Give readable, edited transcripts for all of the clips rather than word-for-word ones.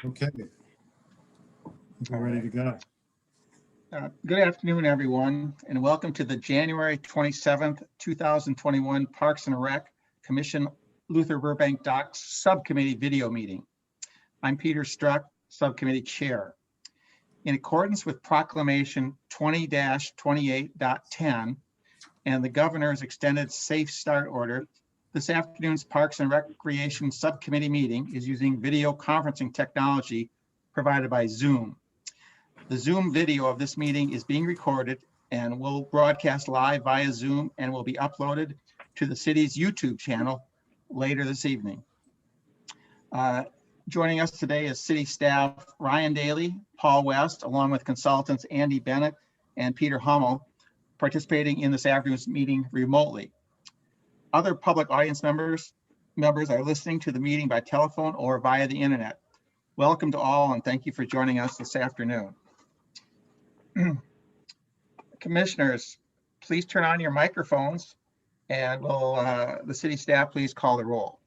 Okay, we're ready to go. Good afternoon, everyone, and welcome to the January 27th, 2021 Parks and Rec Commission Luther Burbank Docks Subcommittee video meeting. I'm Peter Struck, Subcommittee Chair. In accordance with Proclamation 20-28.10 and the Governor's extended Safe Start Order, this afternoon's Parks and Recreation Subcommittee meeting is using video conferencing technology provided by Zoom. The Zoom video of this meeting is being recorded and will broadcast live via Zoom and will be uploaded to the city's YouTube channel later this evening. Joining us today is city staff Ryan Daly, Paul West, along with consultants Andy Bennett and Peter Hummel, participating in this afternoon's meeting remotely. Other public audience members are listening to the meeting by telephone or via the internet. Welcome to all, and thank you for joining us this afternoon. Commissioners, please turn on your microphones, and will the city staff please call the roll.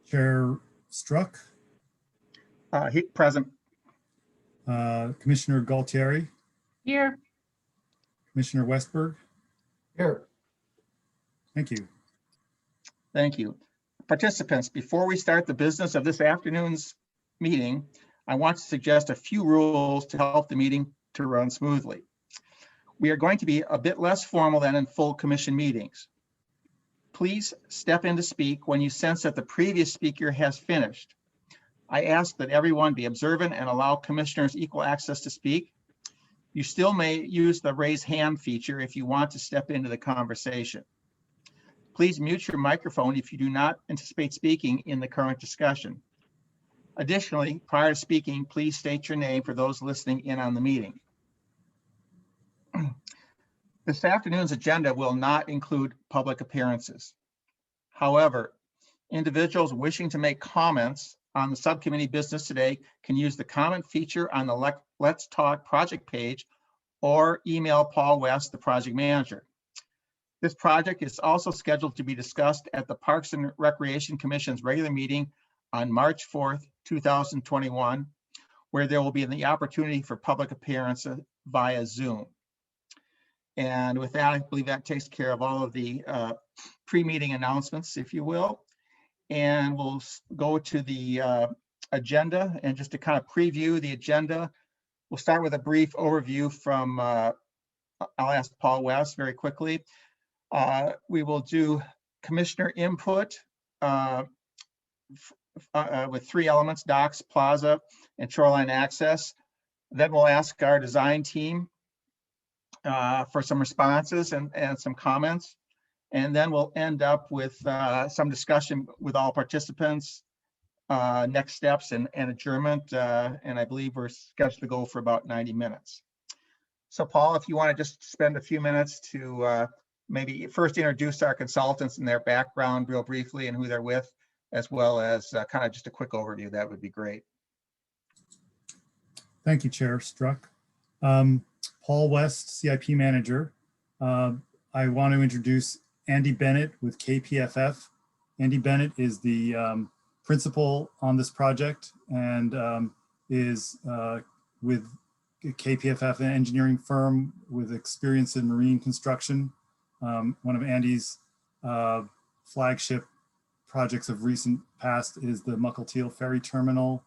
Chair Struck. Present. Commissioner Galtieri. Here. Commissioner Westberg. Here. Thank you. Thank you. Participants, before we start the business of this afternoon's meeting, I want to suggest a few rules to help the meeting to run smoothly. We are going to be a bit less formal than in full commission meetings. Please step in to speak when you sense that the previous speaker has finished. I ask that everyone be observant and allow commissioners equal access to speak. You still may use the raise hand feature if you want to step into the conversation. Please mute your microphone if you do not anticipate speaking in the current discussion. Additionally, prior to speaking, please state your name for those listening in on the meeting. This afternoon's agenda will not include public appearances. However, individuals wishing to make comments on the subcommittee business today can use the comment feature on the Let's Talk project page or email Paul West, the project manager. This project is also scheduled to be discussed at the Parks and Recreation Commission's regular meeting on March 4th, 2021, where there will be the opportunity for public appearances via Zoom. And with that, I believe that takes care of all of the pre-meeting announcements, if you will. And we'll go to the agenda, and just to kind of preview the agenda, we'll start with a brief overview from, I'll ask Paul West very quickly. We will do commissioner input with three elements: docks, plaza, and shoreline access. Then we'll ask our design team for some responses and some comments. And then we'll end up with some discussion with all participants, next steps and adjournment. And I believe we're scheduled to go for about 90 minutes. So Paul, if you want to just spend a few minutes to maybe first introduce our consultants and their background real briefly and who they're with, as well as kind of just a quick overview, that would be great. Thank you, Chair Struck. Paul West, CIP Manager. I want to introduce Andy Bennett with KPFF. Andy Bennett is the principal on this project and is with KPFF, an engineering firm with experience in marine construction. One of Andy's flagship projects of recent past is the Muckleteel Ferry Terminal.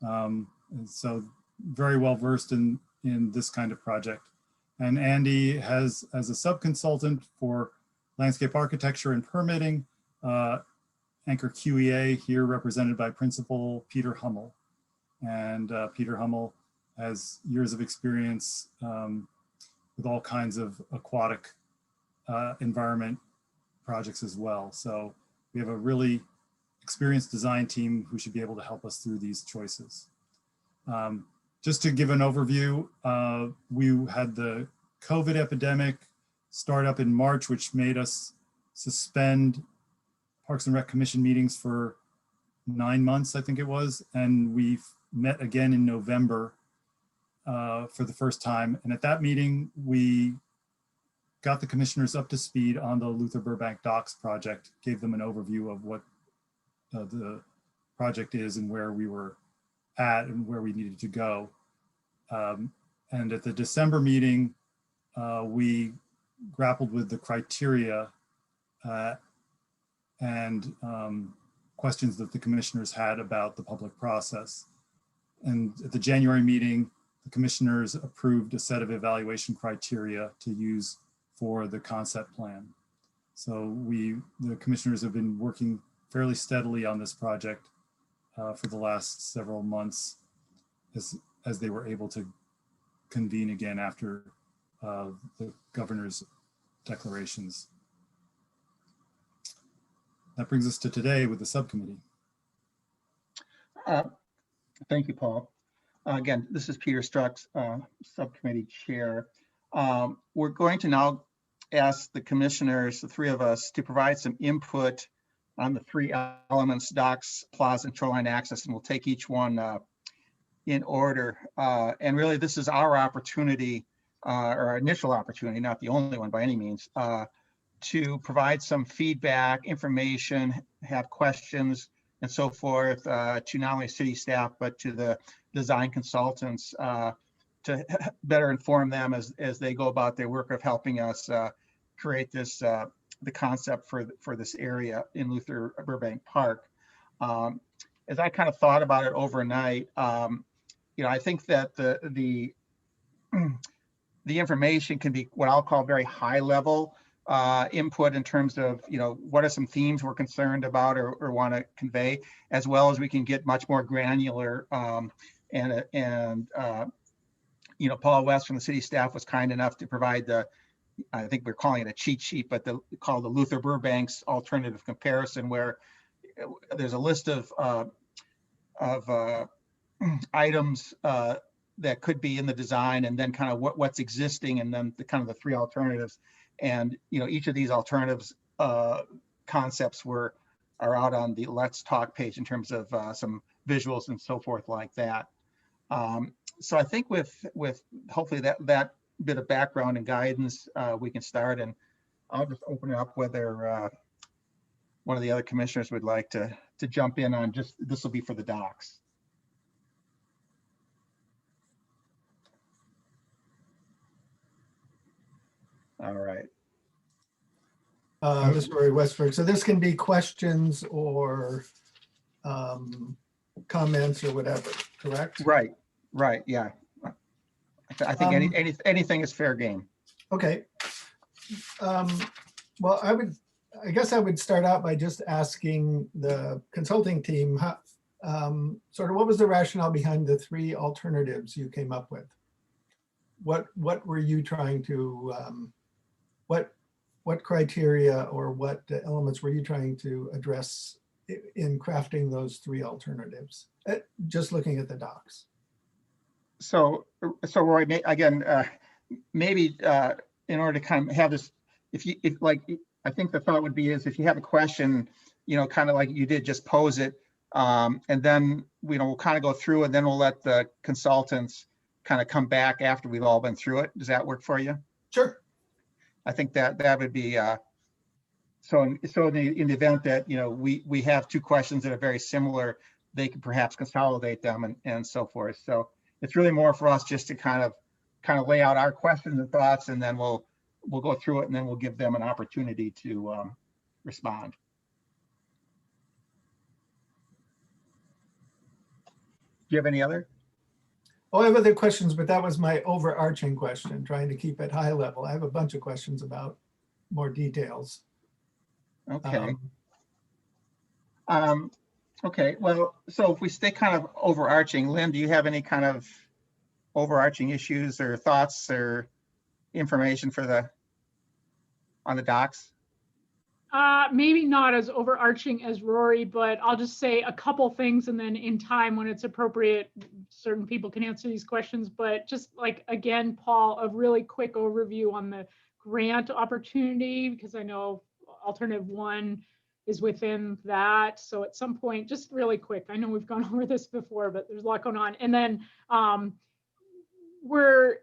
And so very well versed in this kind of project. And Andy has, as a sub-consultant for landscape architecture and permitting, Anchor QEA, here represented by Principal Peter Hummel. And Peter Hummel has years of experience with all kinds of aquatic environment projects as well. So we have a really experienced design team who should be able to help us through these choices. Just to give an overview, we had the COVID epidemic start up in March, which made us suspend Parks and Rec Commission meetings for 9 months, I think it was. And we met again in November for the first time. And at that meeting, we got the commissioners up to speed on the Luther Burbank Docks project, gave them an overview of what the project is and where we were at and where we needed to go. And at the December meeting, we grappled with the criteria and questions that the commissioners had about the public process. And at the January meeting, the commissioners approved a set of evaluation criteria to use for the concept plan. So the commissioners have been working fairly steadily on this project for the last several months as they were able to convene again after the governor's declarations. That brings us to today with the subcommittee. Thank you, Paul. Again, this is Peter Struck's subcommittee chair. We're going to now ask the commissioners, the three of us, to provide some input on the three elements: docks, plaza, and shoreline access, and we'll take each one in order. And really, this is our opportunity, or our initial opportunity, not the only one by any means, to provide some feedback, information, have questions, and so forth to not only city staff, but to the design consultants to better inform them as they go about their work of helping us create this, the concept for this area in Luther Burbank Park. As I kind of thought about it overnight, I think that the information can be what I'll call very high level input in terms of, what are some themes we're concerned about or want to convey, as well as we can get much more granular. Paul West from the city staff was kind enough to provide I think we're calling it a cheat sheet, but called the Luther Burbank's alternative comparison, where there's a list of items that could be in the design, and then kind of what's existing, and then the three alternatives. And each of these alternatives concepts are out on the Let's Talk page in terms of some visuals and so forth like that. So I think with hopefully that bit of background and guidance, we can start, and I'll just open it up whether one of the other commissioners would like to jump in on just, this will be for the docks. All right. This is Rory Westford. So this can be questions or comments or whatever, correct? Right. Yeah. I think anything is fair game. Okay. Well, I guess I would start out by just asking the consulting team, sort of what was the rationale behind the three alternatives you came up with? What were you trying to, what criteria or what elements were you trying to address in crafting those three alternatives? Just looking at the docs. So Roy, again, maybe in order to kind of have this, I think the thought would be is if you have a question, kind of like you did, just pose it, and then we'll kind of go through, and then we'll let the consultants kind of come back after we've all been through it. Does that work for you? Sure. I think that would be so in the event that we have two questions that are very similar, they can perhaps consolidate them and so forth. So it's really more for us just to kind of lay out our questions and thoughts, and then we'll go through it, and then we'll give them an opportunity to respond. Do you have any other? Oh, I have other questions, but that was my overarching question, trying to keep it high level. I have a bunch of questions about more details. Okay. Okay, well, so if we stay kind of overarching, Lynn, do you have any kind of overarching issues or thoughts or information on the docs? Maybe not as overarching as Rory, but I'll just say a couple things, and then in time when it's appropriate, certain people can answer these questions. But just again, Paul, a really quick overview on the grant opportunity, because I know alternative one is within that. So at some point, just really quick, I know we've gone over this before, but there's a lot going on. And then we're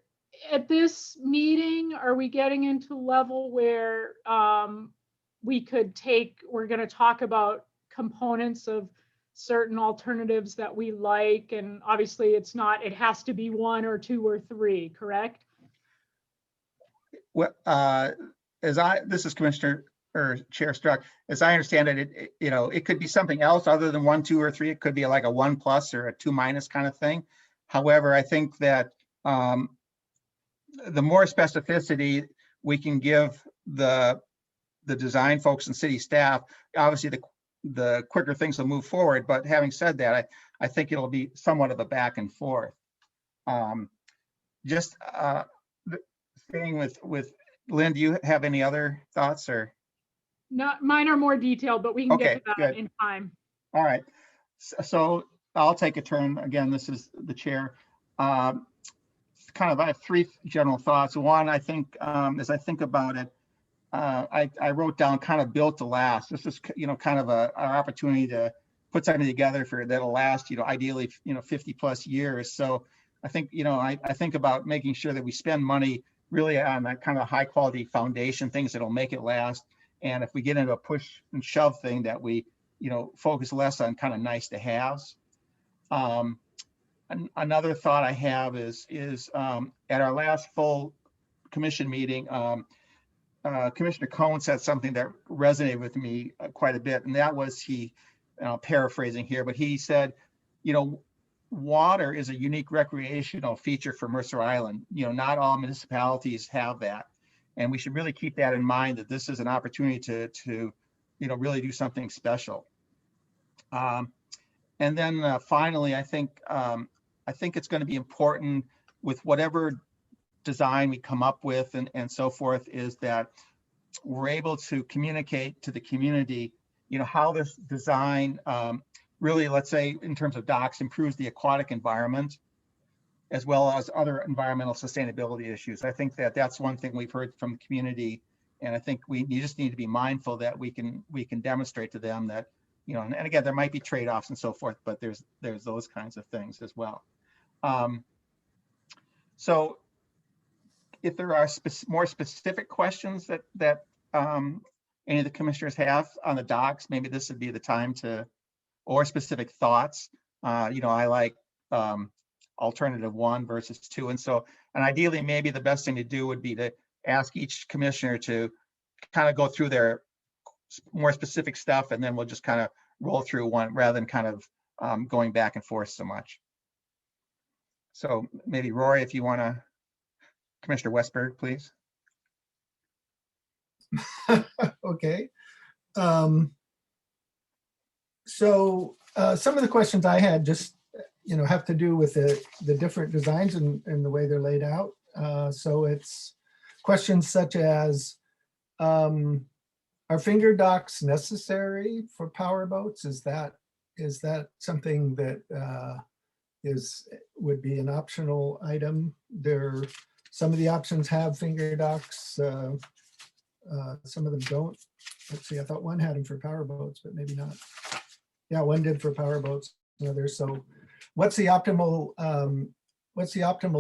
at this meeting, are we getting into level where we're going to talk about components of certain alternatives that we like, and obviously it's not, it has to be 1 or 2 or 3, correct? Well, this is Commissioner or Chair Struck, as I understand it, it could be something else other than 1, 2, or 3. It could be like a 1+ or a 2- kind of thing. However, I think that the more specificity we can give the design folks and city staff, obviously the quicker things will move forward. But having said that, I think it'll be somewhat of a back and forth. Just staying with Lynn, do you have any other thoughts or? Not, mine are more detailed, but we can Okay, get to that good. in time. All right, so I'll take a turn. Again, this is the chair. Kind of, I have 3 general thoughts. One, I think as I think about it, I wrote down kind of built to last. This is, kind of our opportunity to put something together that'll last, ideally, 50+ years. So I think, I think about making sure that we spend money really on that kind of high quality foundation things that'll make it last. And if we get into a push and shove thing, that we, focus less on kind of nice to haves. Another thought I have is at our last full commission meeting, Commissioner Cohen said something that resonated with me quite a bit, and that was paraphrasing here, but he said, water is a unique recreational feature for Mercer Island. Not all municipalities have that, and we should really keep that in mind, that this is an opportunity to really do something special. And then finally, I think it's going to be important with whatever design we come up with and so forth, is that we're able to communicate to the community, how this design really, let's say, in terms of docks, improves the aquatic environment, as well as other environmental sustainability issues. I think that's one thing we've heard from the community, and I think you just need to be mindful that we can demonstrate to them that, and again, there might be trade-offs and so forth, but there's those kinds of things as well. So if there are more specific questions that any of the commissioners have on the docs, maybe this would be the time or specific thoughts. I like alternative 1 versus 2. And ideally, maybe the best thing to do would be to ask each commissioner to kind of go through their more specific stuff, and then we'll just kind of roll through one rather than kind of going back and forth so much. So maybe Rory, if you want to, Commissioner Westberg, please. Okay. So some of the questions I had just, have to do with the different designs and the way they're laid out. So it's questions such as, are finger docks necessary for power boats? Is that something that would be an optional item? Some of the options have finger docks. Some of them don't. Let's see, I thought one had them for power boats, but maybe not. Yeah, one did for power boats and others. So what's the optimal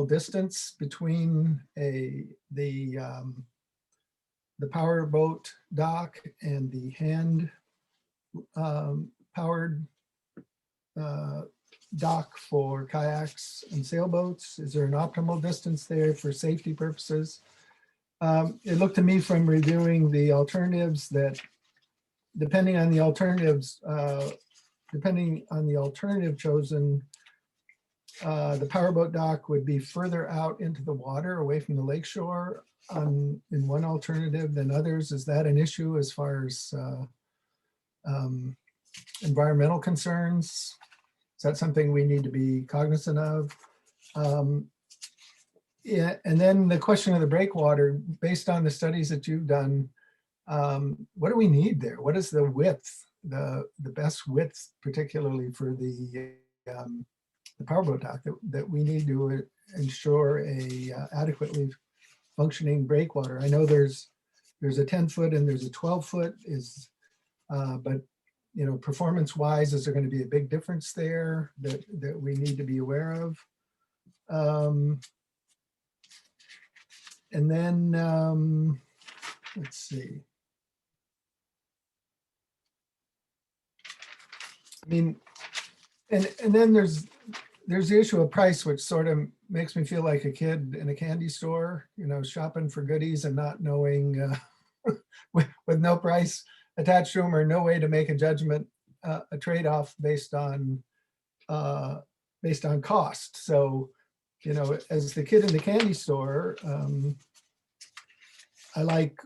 distance between the power boat dock and the hand powered dock for kayaks and sailboats? Is there an optimal distance there for safety purposes? It looked to me from reviewing the alternatives that depending on the alternative chosen, the powerboat dock would be further out into the water away from the lakeshore in one alternative than others. Is that an issue as far as environmental concerns? Is that something we need to be cognizant of? Yeah, and then the question of the breakwater, based on the studies that you've done, what do we need there? What is the width, the best width, particularly for the powerboat dock that we need to ensure a adequately functioning breakwater? I know there's a 10-foot and there's a 12-foot, but performance-wise, is there going to be a big difference there that we need to be aware of? And then let's see. I mean, And then there's the issue of price, which sort of makes me feel like a kid in a candy store, you know, shopping for goodies and not knowing with no price attached to them or no way to make a judgment, a trade-off based on cost. So, you know, as the kid in the candy store, I like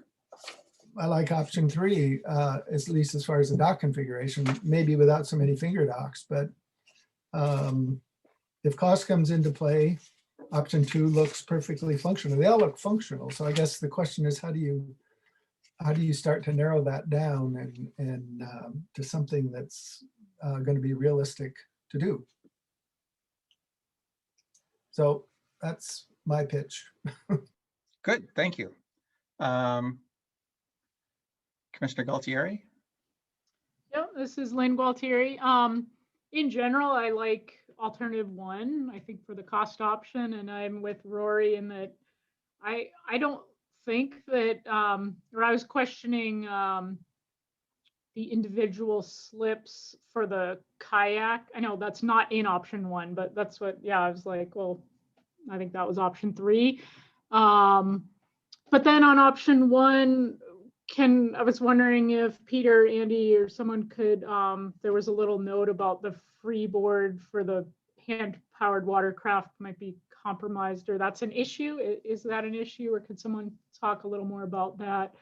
option 3, at least as far as the dock configuration, maybe without so many finger docks, but if cost comes into play, option 2 looks perfectly functional. They all look functional. So I guess the question is, how do you start to narrow that down and to something that's going to be realistic to do? So that's my pitch. Good, thank you. Commissioner Galtieri? Yeah, this is Lynn Gualtieri. In general, I like alternative 1, I think, for the cost option, and I'm with Rory in that I don't think that, or I was questioning the individual slips for the kayak. I know that's not in option 1, but that's what, yeah, I was like, well, I think that was option 3. But then on option 1, I was wondering if Peter, Andy, or someone could, there was a little note about the freeboard for the hand-powered watercraft might be compromised, or that's an issue. Is that an issue, or could someone talk a little more about that?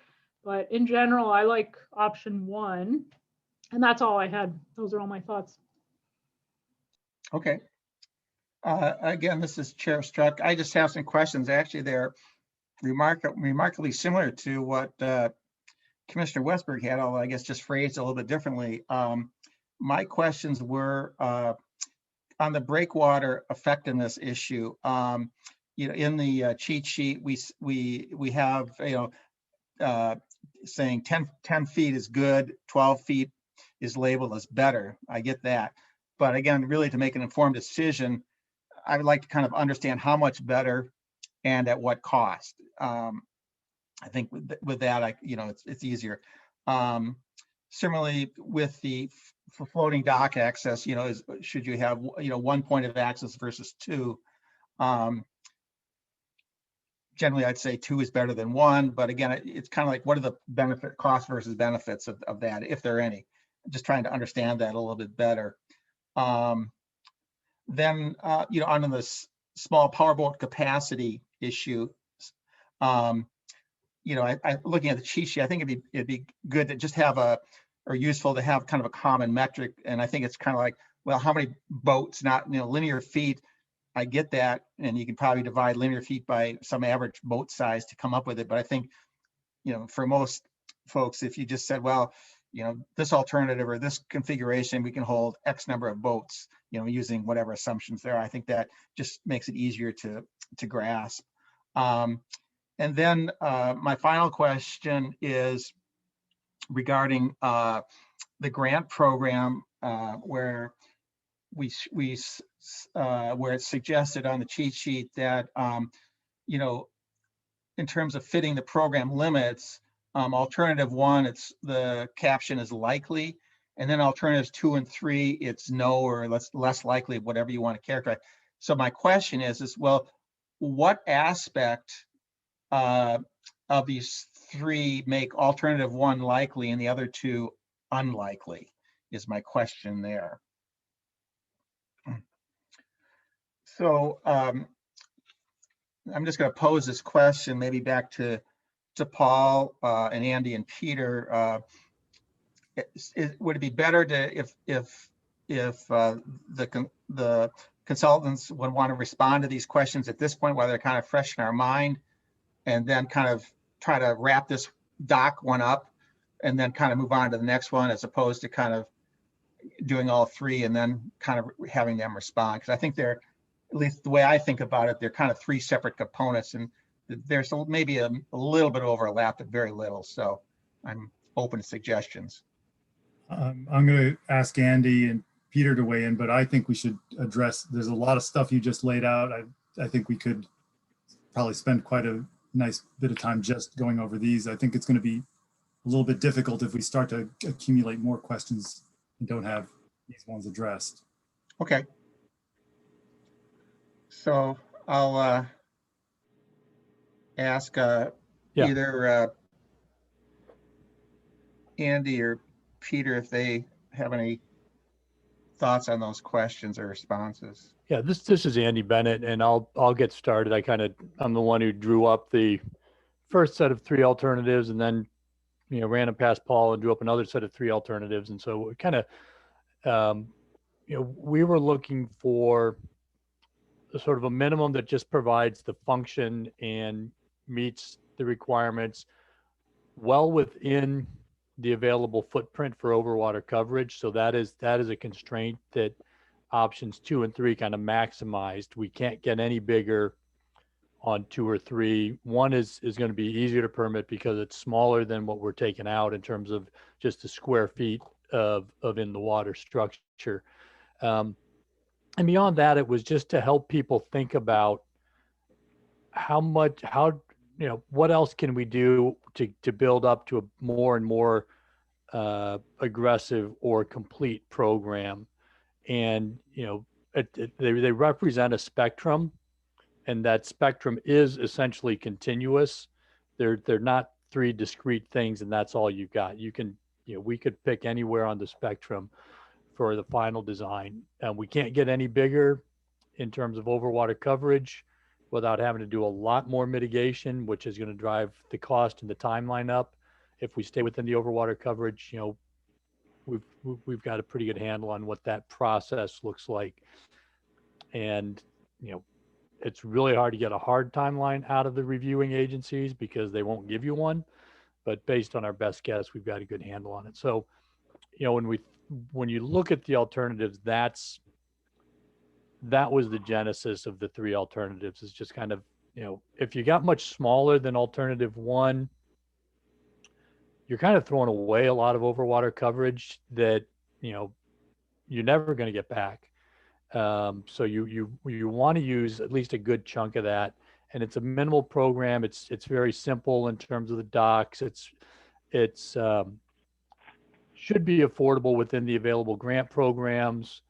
But in general, I like option 1, and that's all I had. Those are all my thoughts. Okay. Again, this is Chair Struck. I just have some questions. Actually, they're remarkably similar to what Commissioner Westberg had, although I guess just phrased a little bit differently. My questions were on the breakwater effectiveness issue. You know, in the cheat sheet, we have, you know, saying 10 feet is good, 12 feet is labeled as better. I get that. But again, really to make an informed decision, I would like to kind of understand how much better and at what cost. I think with that, you know, it's easier. Similarly, with for floating dock access, you know, should you have, you know, 1 point of access versus 2? Generally, I'd say 2 is better than 1, but again, it's kind of like, what are the cost versus benefits of that, if there are any? Just trying to understand that a little bit better. Then, you know, on this small powerboat capacity issue, you know, I looking at the cheat sheet, I think it'd be good to just have or useful to have kind of a common metric. And I think it's kind of like, well, how many boats, not, you know, linear feet. I get that, and you can probably divide linear feet by some average boat size to come up with it. But I think, you know, for most folks, if you just said, well, you know, this alternative or this configuration, we can hold X number of boats, you know, using whatever assumptions there. I think that just makes it easier to grasp. And then my final question is regarding the grant program, where where it's suggested on the cheat sheet that, you know, in terms of fitting the program limits, alternative 1, the caption is likely, and then alternatives 2 and 3, it's no or less likely, whatever you want to characterize. So my question is well, what aspect of these 3 make alternative 1 likely and the other 2 unlikely, is my question there. So I'm just going to pose this question maybe back to Paul and Andy and Peter. Would it be better to if the consultants would want to respond to these questions at this point while they're kind of fresh in our mind, and then kind of try to wrap this doc one up and then kind of move on to the next one, as opposed to kind of doing all 3 and then kind of having them respond? Because I think they're, at least the way I think about it, they're kind of 3 separate components, and there's maybe a little bit of overlap, but very little. So I'm open to suggestions. I'm going to ask Andy and Peter to weigh in, but I think we should address, there's a lot of stuff you just laid out. I think we could probably spend quite a nice bit of time just going over these. I think it's going to be a little bit difficult if we start to accumulate more questions and don't have these ones addressed. Okay. So I'll ask Yeah. either Andy or Peter if they have any thoughts on those questions or responses. Yeah, this is Andy Bennett, and I'll get started. I'm the one who drew up the first set of three alternatives, and then ran them past Paul and drew up another set of three alternatives. And so we kind of we were looking for a sort of a minimum that just provides the function and meets the requirements well within the available footprint for overwater coverage. So that is a constraint that options 2 and 3 kind of maximized. We can't get any bigger on 2 or 3. 1 is going to be easier to permit because it's smaller than what we're taking out in terms of just the square feet of in the water structure. And beyond that, it was just to help people think about what else can we do to build up to a more and more aggressive or complete program. And they represent a spectrum, and that spectrum is essentially continuous. They're not 3 discrete things, and that's all you've got. We could pick anywhere on the spectrum for the final design. We can't get any bigger in terms of overwater coverage without having to do a lot more mitigation, which is going to drive the cost and the timeline up. If we stay within the overwater coverage, we've got a pretty good handle on what that process looks like. And, it's really hard to get a hard timeline out of the reviewing agencies because they won't give you one. But based on our best guess, we've got a good handle on it. So, when you look at the alternatives, that was the genesis of the 3 alternatives. It's just kind of, if you got much smaller than alternative 1, you're kind of throwing away a lot of overwater coverage that, you're never going to get back. So you want to use at least a good chunk of that. And it's a minimal program. It's very simple in terms of the docks. It's should be affordable within the available grant programs.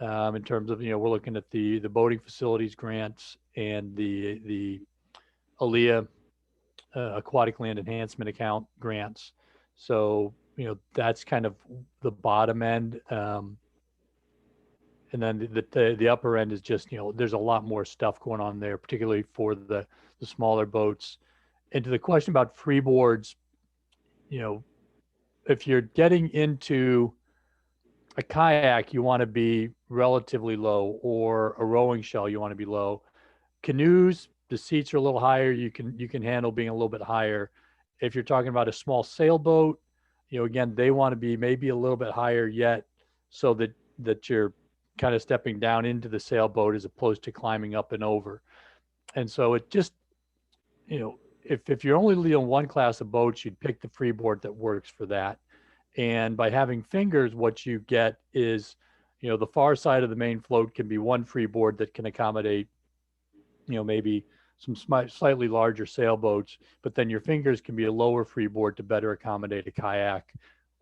In terms of, we're looking at the boating facilities grants and the ALEA aquatic land enhancement account grants. So, that's kind of the bottom end. And then the upper end is just, there's a lot more stuff going on there, particularly for the smaller boats. And to the question about freeboards, if you're getting into a kayak, you want to be relatively low, or a rowing shell, you want to be low. Canoes, the seats are a little higher. You can handle being a little bit higher. If you're talking about a small sailboat, again, they want to be maybe a little bit higher yet, so that you're kind of stepping down into the sailboat as opposed to climbing up and over. And so it just, if you're only leading one class of boats, you'd pick the freeboard that works for that. And by having fingers, what you get is, the far side of the main float can be one freeboard that can accommodate, maybe some slightly larger sailboats, but then your fingers can be a lower freeboard to better accommodate a kayak,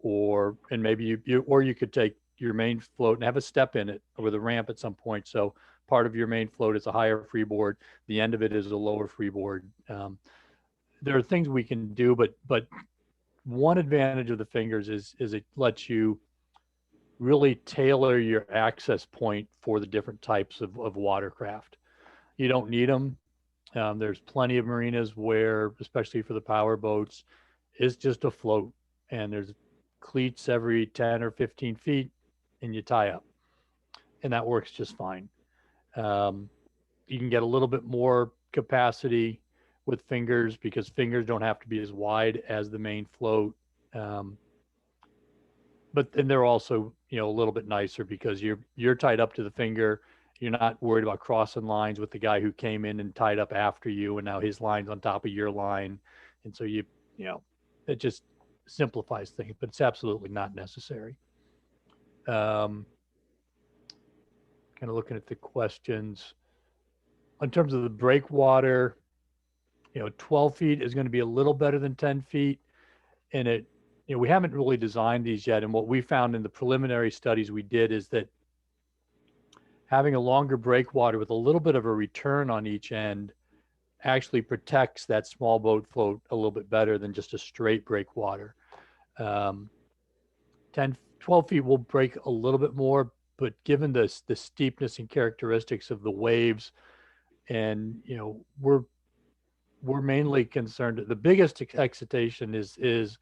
and maybe you could take your main float and have a step in it with a ramp at some point. So part of your main float is a higher freeboard. The end of it is a lower freeboard. There are things we can do, but one advantage of the fingers is it lets you really tailor your access point for the different types of watercraft. You don't need them. There's plenty of marinas where, especially for the power boats, it's just a float, and there's cleats every 10 or 15 feet, and you tie up, and that works just fine. You can get a little bit more capacity with fingers because fingers don't have to be as wide as the main float. But then they're also, a little bit nicer because you're tied up to the finger. You're not worried about crossing lines with the guy who came in and tied up after you, and now his line's on top of your line. And so it just simplifies things, but it's absolutely not necessary. Kind of looking at the questions. In terms of the breakwater, 12 feet is going to be a little better than 10 feet. And we haven't really designed these yet. And what we found in the preliminary studies we did is that having a longer breakwater with a little bit of a return on each end actually protects that small boat float a little bit better than just a straight breakwater. 10, 12 feet will break a little bit more, but given the steepness and characteristics of the waves, and we're mainly concerned. The biggest excitation is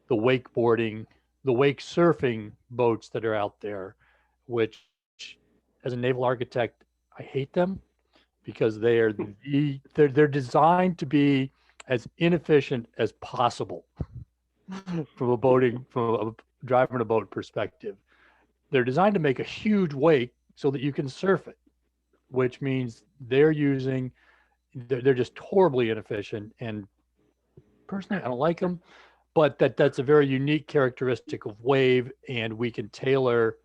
the wakeboarding, the wake surfing boats that are out there, which, as a naval architect, I hate them because they're designed to be as inefficient as possible from a driving a boat perspective. They're designed to make a huge wake so that you can surf it, which means they're just horribly inefficient. And personally, I don't like them, but that's a very unique characteristic of wave, and we can tailor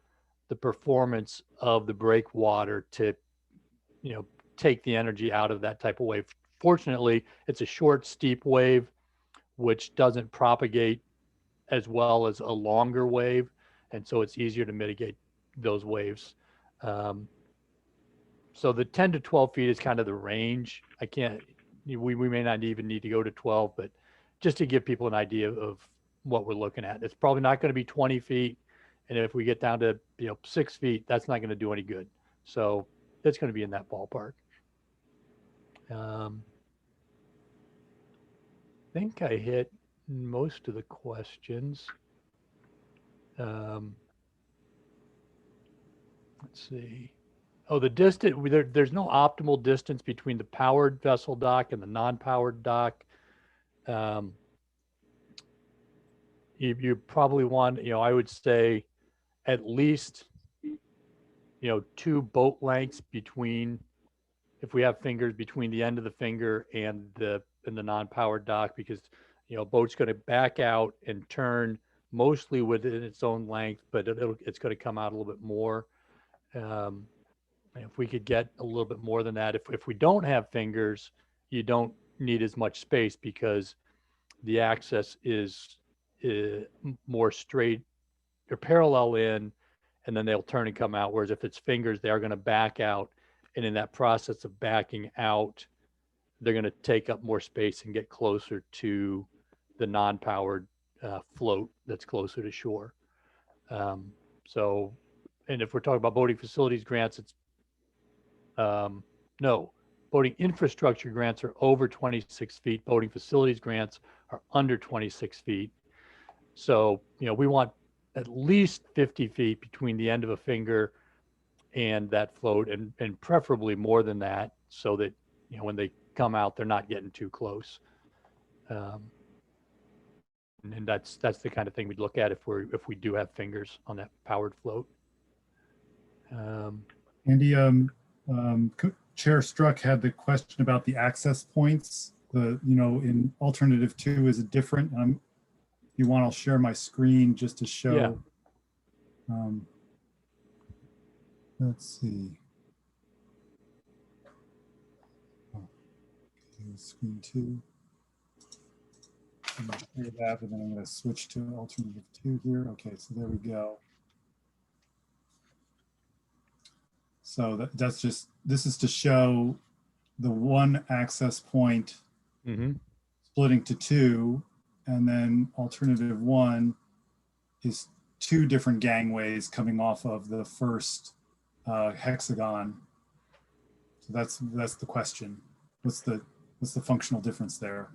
the performance of the breakwater to, take the energy out of that type of wave. Fortunately, it's a short, steep wave, which doesn't propagate as well as a longer wave. And so it's easier to mitigate those waves. So the 10 to 12 feet is kind of the range. We may not even need to go to 12, but just to give people an idea of what we're looking at. It's probably not going to be 20 feet. And if we get down to, 6 feet, that's not going to do any good. So it's going to be in that ballpark. I think I hit most of the questions. Let's see. Oh, the distance, there's no optimal distance between the powered vessel dock and the non-powered dock. You probably want, I would say at least, 2 boat lengths between, if we have fingers, between the end of the finger and the non-powered dock, because, a boat's going to back out and turn mostly within its own length, but it's going to come out a little bit more. If we could get a little bit more than that, if we don't have fingers, you don't need as much space because the access is more straight or parallel in, and then they'll turn and come out. Whereas if it's fingers, they are going to back out. And in that process of backing out, they're going to take up more space and get closer to the non-powered float that's closer to shore. And if we're talking about boating facilities grants, it's no, boating infrastructure grants are over 26 feet. Boating facilities grants are under 26 feet. So, we want at least 50 feet between the end of a finger and that float, and preferably more than that, so that, when they come out, they're not getting too close. And that's the kind of thing we'd look at if we do have fingers on that powered float. Andy, Chair Struck had the question about the access points. In alternative 2, is it different? If you want, I'll share my screen just to show. Yeah. Let's see. Screen 2. I'm going to share that, but then I'm going to switch to alternative 2 here. Okay, so there we go. So this is to show the one access point splitting to 2, and then alternative 1 is 2 different gangways coming off of the first hexagon. So that's the question. What's the functional difference there?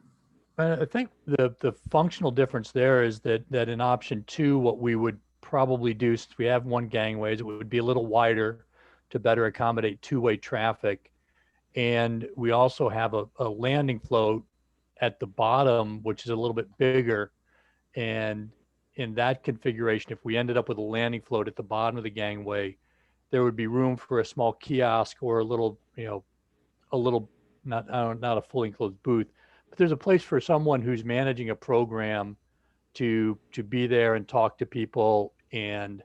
I think the functional difference there is that in option 2, what we would probably do, since we have 1 gangway, it would be a little wider to better accommodate 2-way traffic. And we also have a landing float at the bottom, which is a little bit bigger. And in that configuration, if we ended up with a landing float at the bottom of the gangway, there would be room for a small kiosk or a little, not a fully enclosed booth, but there's a place for someone who's managing a program to be there and talk to people and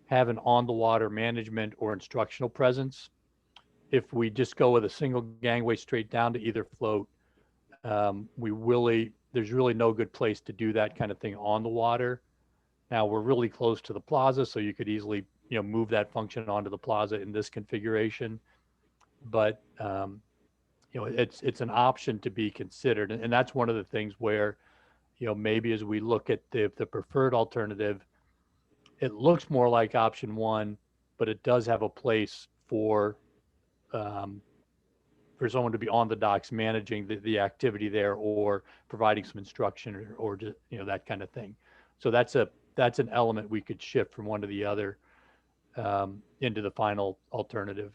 have an on-the-water management or instructional presence. If we just go with a single gangway straight down to either float, there's really no good place to do that kind of thing on the water. Now we're really close to the plaza, so you could easily, move that function onto the plaza in this configuration. But, it's an option to be considered. And that's one of the things where, maybe as we look at the preferred alternative, it looks more like option one, but it does have a place for someone to be on the docks managing the activity there, or providing some instruction, or just, that kind of thing. So that's an element we could shift from one to the other, into the final alternative.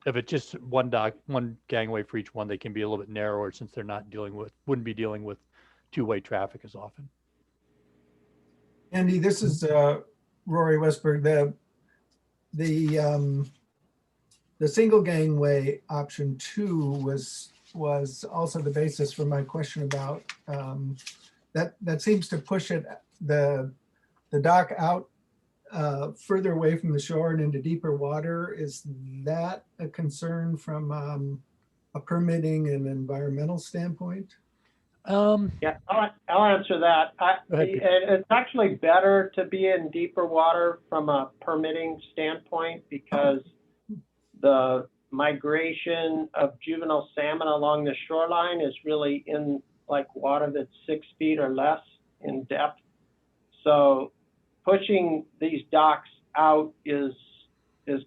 If it's just one gangway for each one, they can be a little bit narrower, since they're wouldn't be dealing with two-way traffic as often. Andy, this is Rory Westberg. The single gangway option 2 was also the basis for my question about that seems to push the dock out further away from the shore and into deeper water. Is that a concern from a permitting and environmental standpoint? Yeah, I'll answer that. Go ahead, Peter. It's actually better to be in deeper water from a permitting standpoint, because the migration of juvenile salmon along the shoreline is really in like water that's 6 feet or less in depth. So pushing these docks out is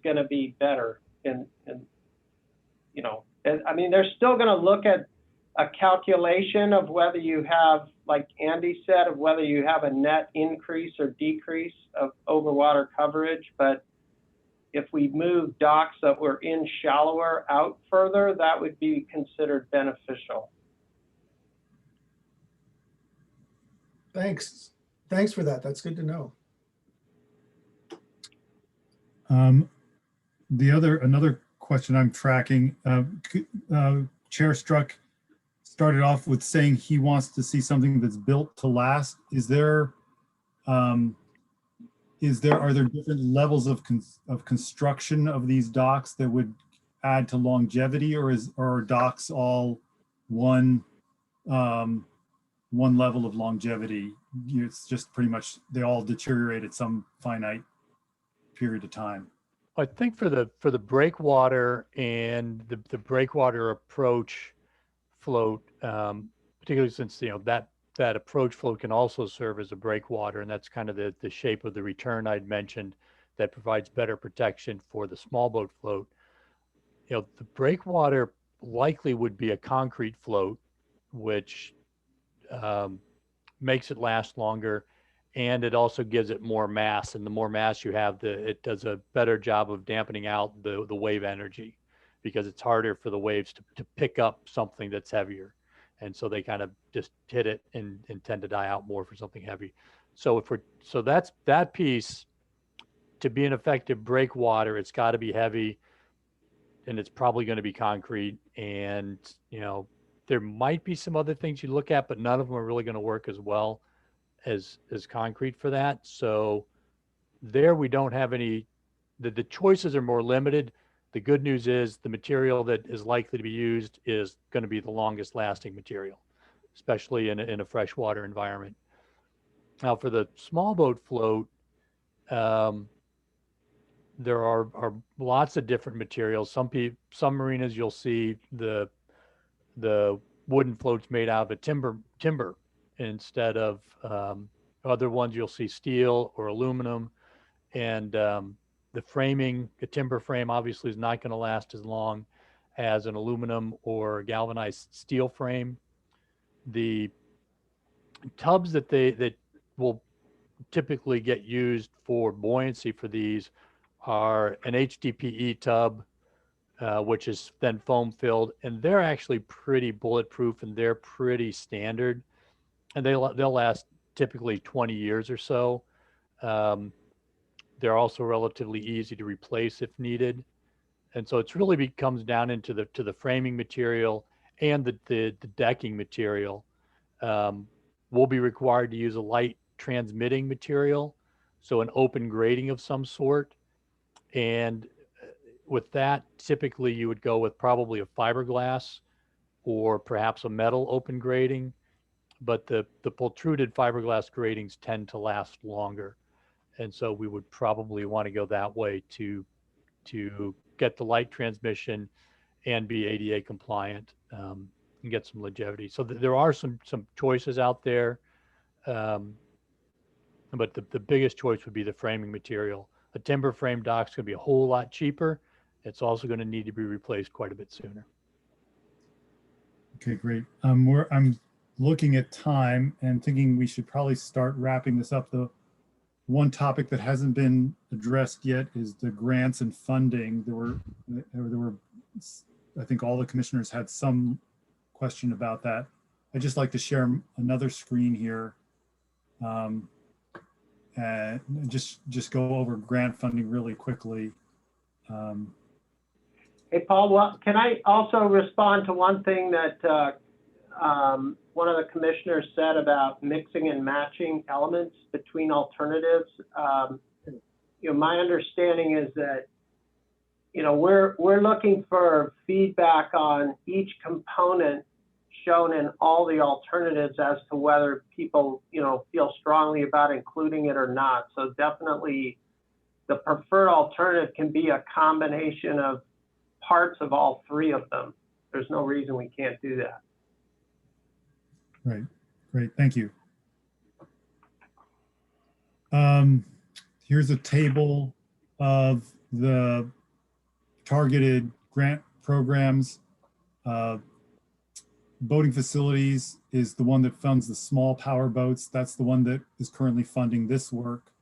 going to be better. And I mean, they're still going to look at a calculation of whether you have, like Andy said, of whether you have a net increase or decrease of overwater coverage. But if we move docks that were in shallower out further, that would be considered beneficial. Thanks for that. That's good to know. Another question I'm tracking, Chair Struck started off with saying he wants to see something that's built to last. Are there different levels of construction of these docks that would add to longevity, or are docks all one level of longevity? It's just pretty much they all deteriorate at some finite period of time. I think for the breakwater and the breakwater approach float, particularly since that approach float can also serve as a breakwater, and that's kind of the shape of the return I'd mentioned that provides better protection for the small boat float. The breakwater likely would be a concrete float, which makes it last longer, and it also gives it more mass. And the more mass you have, it does a better job of dampening out the wave energy, because it's harder for the waves to pick up something that's heavier. And so they kind of just hit it and tend to die out more for something heavy. So that's that piece. To be an effective breakwater, it's got to be heavy, and it's probably going to be concrete. And there might be some other things you look at, but none of them are really going to work as well as concrete for that. So there we don't have any. The choices are more limited. The good news is the material that is likely to be used is going to be the longest lasting material, especially in a freshwater environment. Now for the small boat float, there are lots of different materials. Some marinas you'll see the wooden floats made out of timber instead of other ones you'll see steel or aluminum. And the framing, a timber frame obviously is not going to last as long as an aluminum or galvanized steel frame. The tubs that will typically get used for buoyancy for these are an HDPE tub, which is then foam filled, and they're actually pretty bulletproof, and they're pretty standard, and they'll last typically 20 years or so. They're also relatively easy to replace if needed. And so it's really comes down into the framing material and the decking material. We'll be required to use a light transmitting material, so an open grating of some sort. And with that, typically you would go with probably a fiberglass or perhaps a metal open grating. but the pultruded fiberglass gratings tend to last longer. And so we would probably want to go that way to get the light transmission and be ADA compliant, and get some longevity. So there are some choices out there. But the biggest choice would be the framing material. A timber frame dock's going to be a whole lot cheaper. It's also going to need to be replaced quite a bit sooner. Okay, great. I'm looking at time and thinking we should probably start wrapping this up. The one topic that hasn't been addressed yet is the grants and funding. There were, I think all the commissioners had some question about that. I'd just like to share another screen here. And just go over grant funding really quickly. Hey, Paul, well, can I also respond to one thing that one of the commissioners said about mixing and matching elements between alternatives? My understanding is that, we're looking for feedback on each component shown in all the alternatives as to whether people, feel strongly about including it or not. So definitely the preferred alternative can be a combination of parts of all three of them. There's no reason we can't do that. Right, great, thank you. Here's a table of the targeted grant programs. Boating facilities is the one that funds the small power boats. That's the one that is currently funding this work.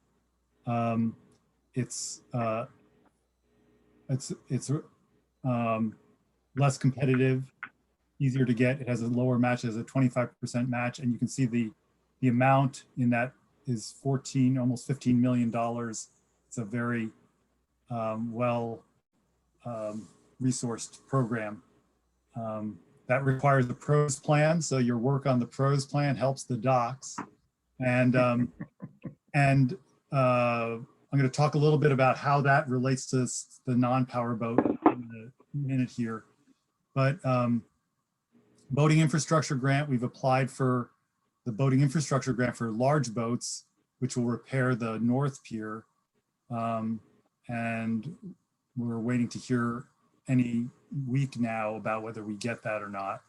It's less competitive, easier to get. It has a lower match, it has a 25% match, and you can see the amount in that is almost $15 million. It's a very well resourced program. That requires a pros plan, so your work on the pros plan helps the docks. And I'm going to talk a little bit about how that relates to the non-power boat in a minute here. But boating infrastructure grant, we've applied for the boating infrastructure grant for large boats, which will repair the North Pier. And we're waiting to hear any week now about whether we get that or not.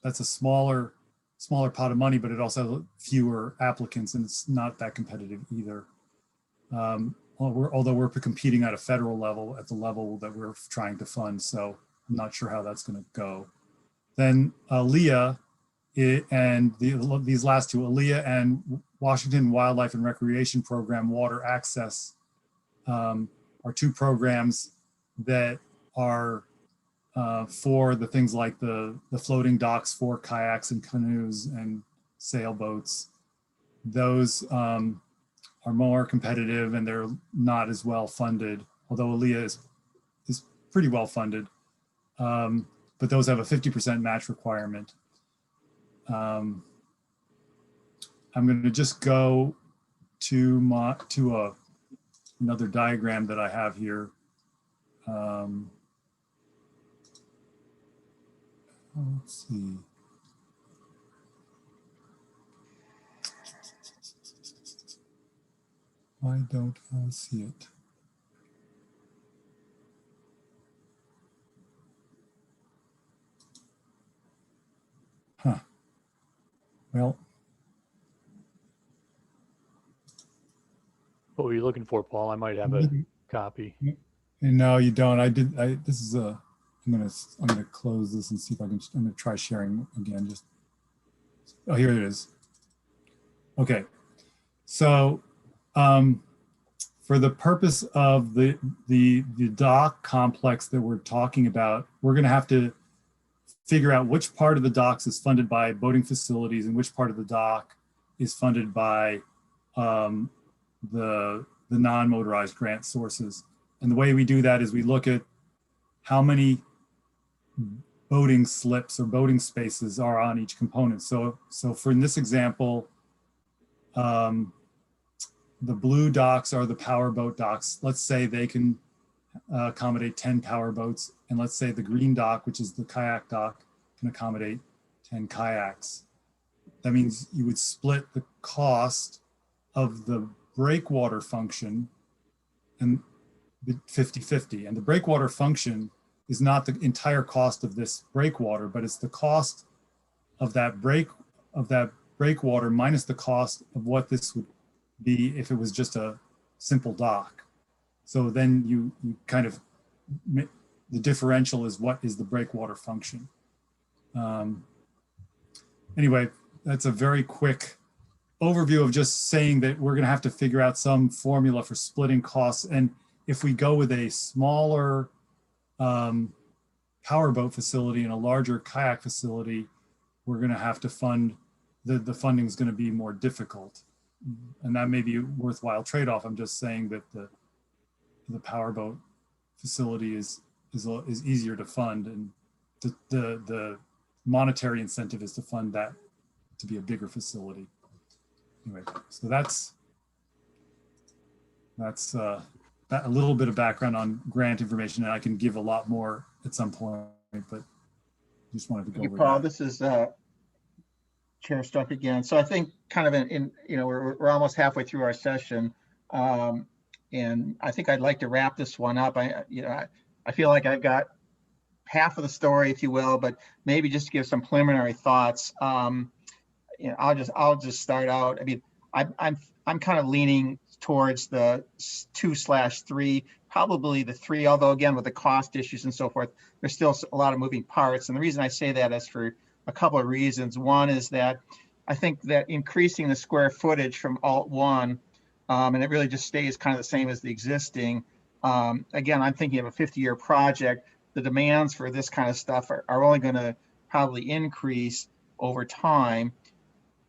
That's a smaller pot of money, but it also has fewer applicants and it's not that competitive either. Although we're competing at a federal level, at the level that we're trying to fund. So I'm not sure how that's going to go. Then ALEA and these last two, ALEA and Washington Wildlife and Recreation Program Water Access, are two programs that are for the things like the floating docks for kayaks and canoes and sailboats. Those are more competitive and they're not as well funded, although ALEA is pretty well funded. But those have a 50% match requirement. I'm going to just go to another diagram that I have here. Let's see. Why don't I see it? Huh. Well. What were you looking for, Paul? I might have a copy. No, you don't. This is a, I'm gonna close this and see if I can, I'm gonna try sharing again. Oh, here it is. Okay. So for the purpose of the dock complex that we're talking about, we're gonna have to figure out which part of the docks is funded by boating facilities and which part of the dock is funded by the non-motorized grant sources. And the way we do that is we look at how many boating slips or boating spaces are on each component. So for in this example, the blue docks are the power boat docks. Let's say they can accommodate 10 power boats. And let's say the green dock, which is the kayak dock, can accommodate 10 kayaks. That means you would split the cost of the breakwater function and 50-50. And the breakwater function is not the entire cost of this breakwater, but it's the cost of that breakwater minus the cost of what this would be if it was just a simple dock. So then you kind of, the differential is what is the breakwater function. Anyway, that's a very quick overview of just saying that we're going to have to figure out some formula for splitting costs. And if we go with a smaller powerboat facility and a larger kayak facility, we're going to have to fund, the funding is going to be more difficult. And that may be a worthwhile trade-off. I'm just saying that the powerboat facility is easier to fund, and the monetary incentive is to fund that to be a bigger facility. Anyway, so that's a little bit of background on grant information, and I can give a lot more at some point, but just wanted to go Thank you, over Paul. that. This is Chair Struck again. So I think kind of in we're almost halfway through our session, and I think I'd like to wrap this one up. I feel like I've got half of the story, if you will, but maybe just to give some preliminary thoughts. I'll just start out. I mean, I'm kind of leaning towards the 2/3, probably the 3, although again, with the cost issues and so forth, there's still a lot of moving parts. And the reason I say that is for a couple of reasons. One is that I think that increasing the square footage from Alt 1, and it really just stays kind of the same as the existing. Again, I'm thinking of a 50-year project. The demands for this kind of stuff are only going to probably increase over time.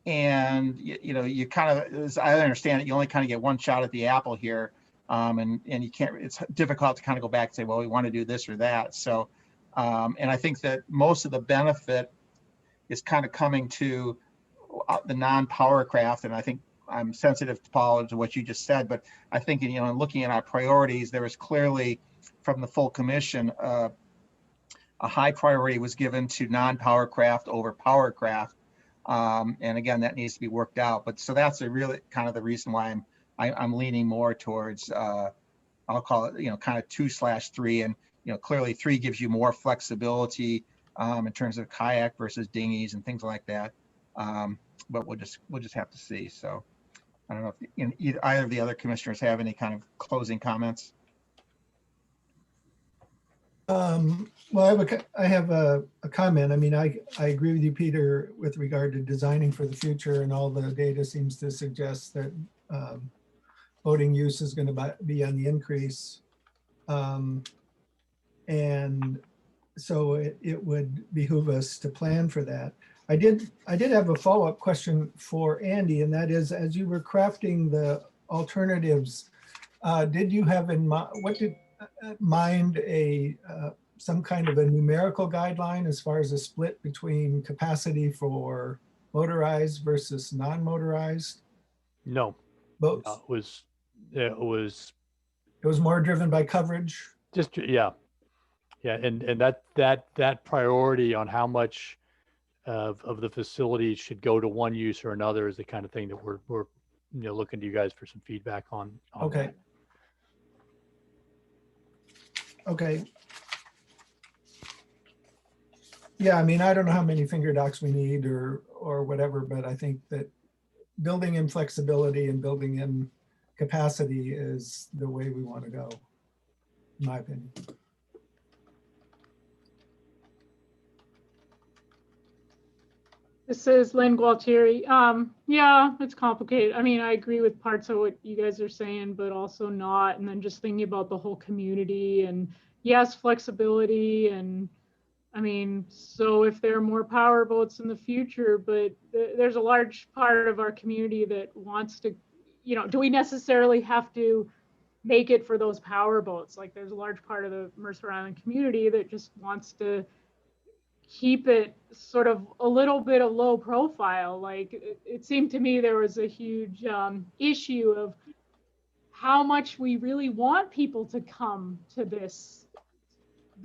And, you kind of, as I understand it, you only kind of get one shot at the apple here. And you can't, it's difficult to kind of go back and say, well, we want to do this or that. So, and I think that most of the benefit is kind of coming to the non-power craft. And I think I'm sensitive to Paul to what you just said, but I think, in looking at our priorities, there was clearly from the full commission, a high priority was given to non-power craft over power craft. And again, that needs to be worked out. But so that's a really kind of the reason why I'm leaning more towards, I'll call it, kind of 2/3. And, clearly 3 gives you more flexibility in terms of kayak versus dinghies and things like that. But we'll just have to see. So I don't know if either of the other commissioners have any kind of closing comments. Well, I have a comment. I mean, I agree with you, Peter, with regard to designing for the future, and all the data seems to suggest that boating use is going to be on the increase. And so it would behoove us to plan for that. I did have a follow-up question for Andy, and that is, as you were crafting the alternatives, did you have in mind some kind of a numerical guideline as far as a split between capacity for motorized versus non-motorized No, boats? it was It was more driven by coverage. just, yeah. And that priority on how much of the facility should go to one use or another is the kind of thing that we're looking to you guys for some feedback on. Okay. That. Okay. Yeah, I mean, I don't know how many finger docks we need or whatever, but I think that building in flexibility and building in capacity is the way we want to go, in my opinion. This is Lynn Gualtieri. Yeah, it's complicated. I mean, I agree with parts of what you guys are saying, but also not. And then just thinking about the whole community and yes, flexibility. And I mean, so if there are more power boats in the future, but there's a large part of our community that wants to, do we necessarily have to make it for those power boats? Like there's a large part of the Mercer Island community that just wants to keep it sort of a little bit of low profile. Like it seemed to me there was a huge issue of how much we really want people to come to this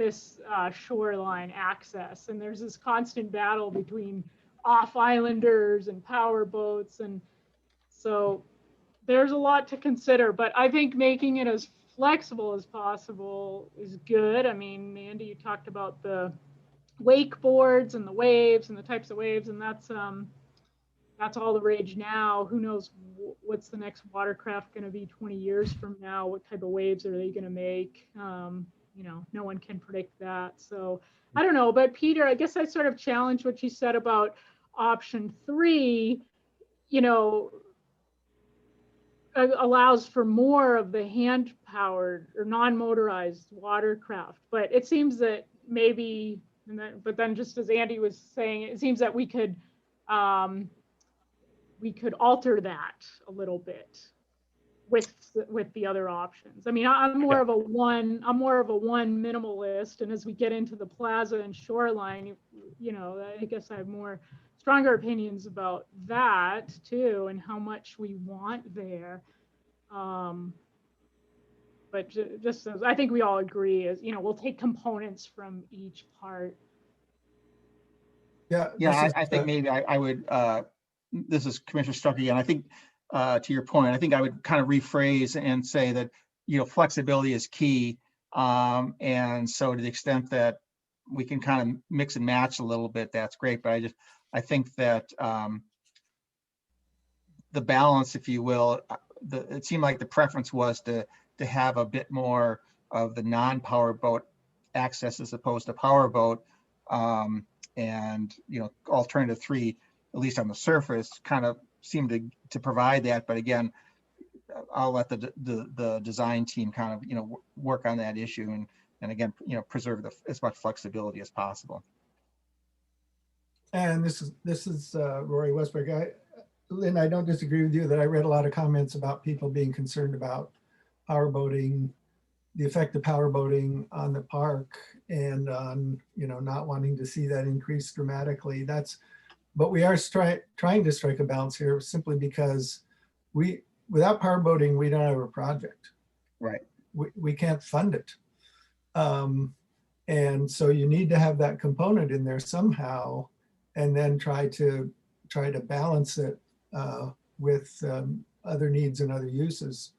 this shoreline access. And there's this constant battle between off-islanders and power boats. And so there's a lot to consider, but I think making it as flexible as possible is good. I mean, Mandy, you talked about the wakeboards and the waves and the types of waves, and that's all the rage now. Who knows what's the next watercraft going to be 20 years from now? What type of waves are they going to make? You know, no one can predict that. So I don't know. But Peter, I guess I sort of challenged what you said about option 3. You know, allows for more of the hand-powered or non-motorized watercraft. But it seems that maybe, but then just as Andy was saying, it seems that we could alter that a little bit with the other options. I mean, I'm more of a one minimalist, and as we get into the Plaza and shoreline, you know, I guess I have stronger opinions about that too, and how much we want there. But just as I think we all agree, is, you know, we'll take components from each part. Yeah. I think maybe I would, this is Commissioner Struck again. I think to your point, I think I would kind of rephrase and say that, you know, flexibility is key. And so to the extent that we can kind of mix and match a little bit, that's great. But I think that the balance, if you will, it seemed like the preference was to have a bit more of the non-power boat access as opposed to power boat. And, you know, alternative 3, at least on the surface, kind of seemed to provide that. But again, I'll let the design team kind of, you know, work on that issue and again, you know, preserve as much flexibility as possible. And this is Rory Westberg. Lynn, I don't disagree with you that I read a lot of comments about people being concerned about powerboating, the effect of powerboating on the park, and on, you know, not wanting to see that increase dramatically. But we are trying to strike a balance here, simply because without powerboating, we don't have a project. Right. We can't fund it. And so you need to have that component in there somehow, and then try to balance it with other needs and other uses.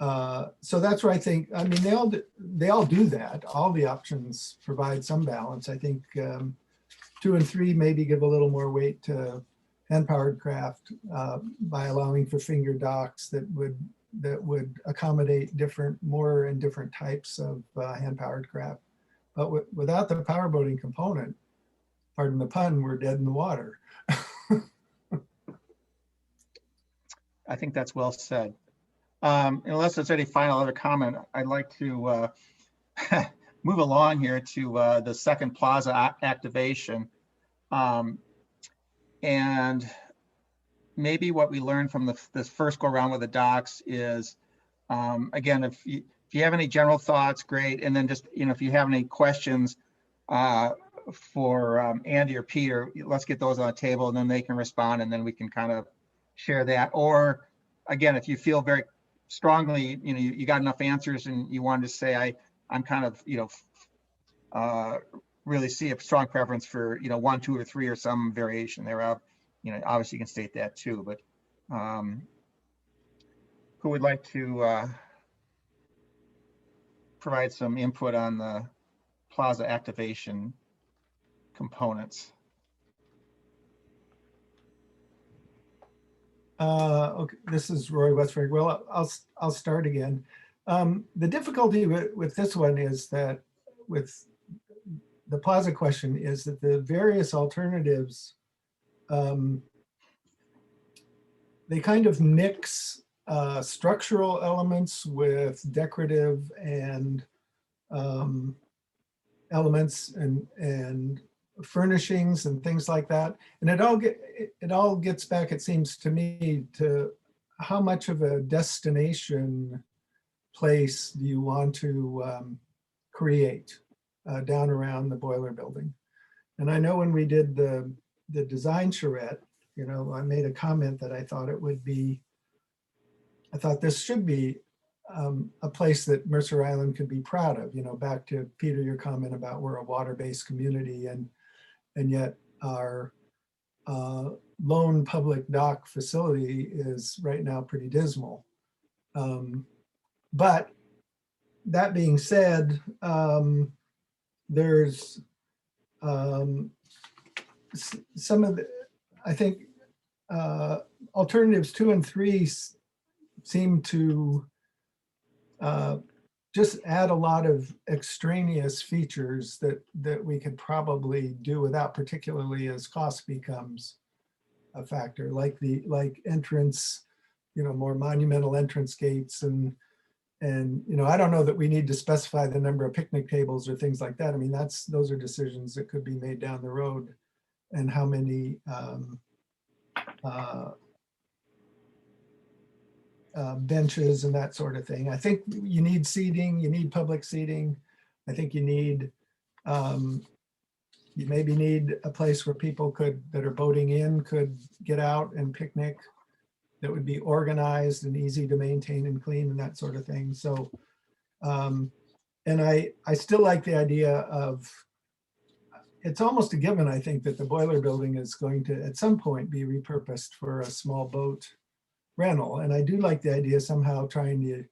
So that's where I think, I mean, they all do that. All the options provide some balance. I think 2 and 3 maybe give a little more weight to hand-powered craft by allowing for finger docks that would accommodate more and different types of hand-powered craft. But without the powerboating component, pardon the pun, we're dead in the water. I think that's well said. Unless there's any final other comment, I'd like to move along here to the second Plaza activation. And maybe what we learned from this first go around with the docks is, again, if you have any general thoughts, great. And then just, you know, if you have any questions for Andy or Peter, let's get those on the table, and then they can respond, and then we can kind of share that. Or again, if you feel very strongly, you know, you got enough answers and you wanted to say, I'm kind of, you know, really see a strong preference for, you know, 1, 2, or 3, or some variation thereof, you know, obviously you can state that too. But who would like to provide some input on the Plaza activation components? Okay, this is Roy Westberg. Well, I'll start again. The difficulty with this one is that with the Plaza question is that the various alternatives, they kind of mix structural elements with decorative and elements and furnishings and things like that. And it all gets back, it seems to me, to how much of a destination place do you want to create down around the boiler building. And I know when we did the design charrette, you know, I made a comment that I thought this should be a place that Mercer Island could be proud of. You know, back to Peter, your comment about we're a water-based community, and yet our lone public dock facility is right now pretty dismal. But that being said, there's some of the, I think alternatives 2 and 3 seem to just add a lot of extraneous features that we could probably do without, particularly as cost becomes a factor, like entrance, you know, more monumental entrance gates, and you know, I don't know that we need to specify the number of picnic tables or things like that. I mean, those are decisions that could be made down the road, and how many benches and that sort of thing. I think you need seating, you need public seating. I think you need, you maybe need a place where people that are boating in could get out and picnic, that would be organized and easy to maintain and clean and that sort of thing. So, and I still like the idea of, it's almost a given, I think, that the boiler building is going to at some point be repurposed for a small boat rental. And I do like the idea somehow trying to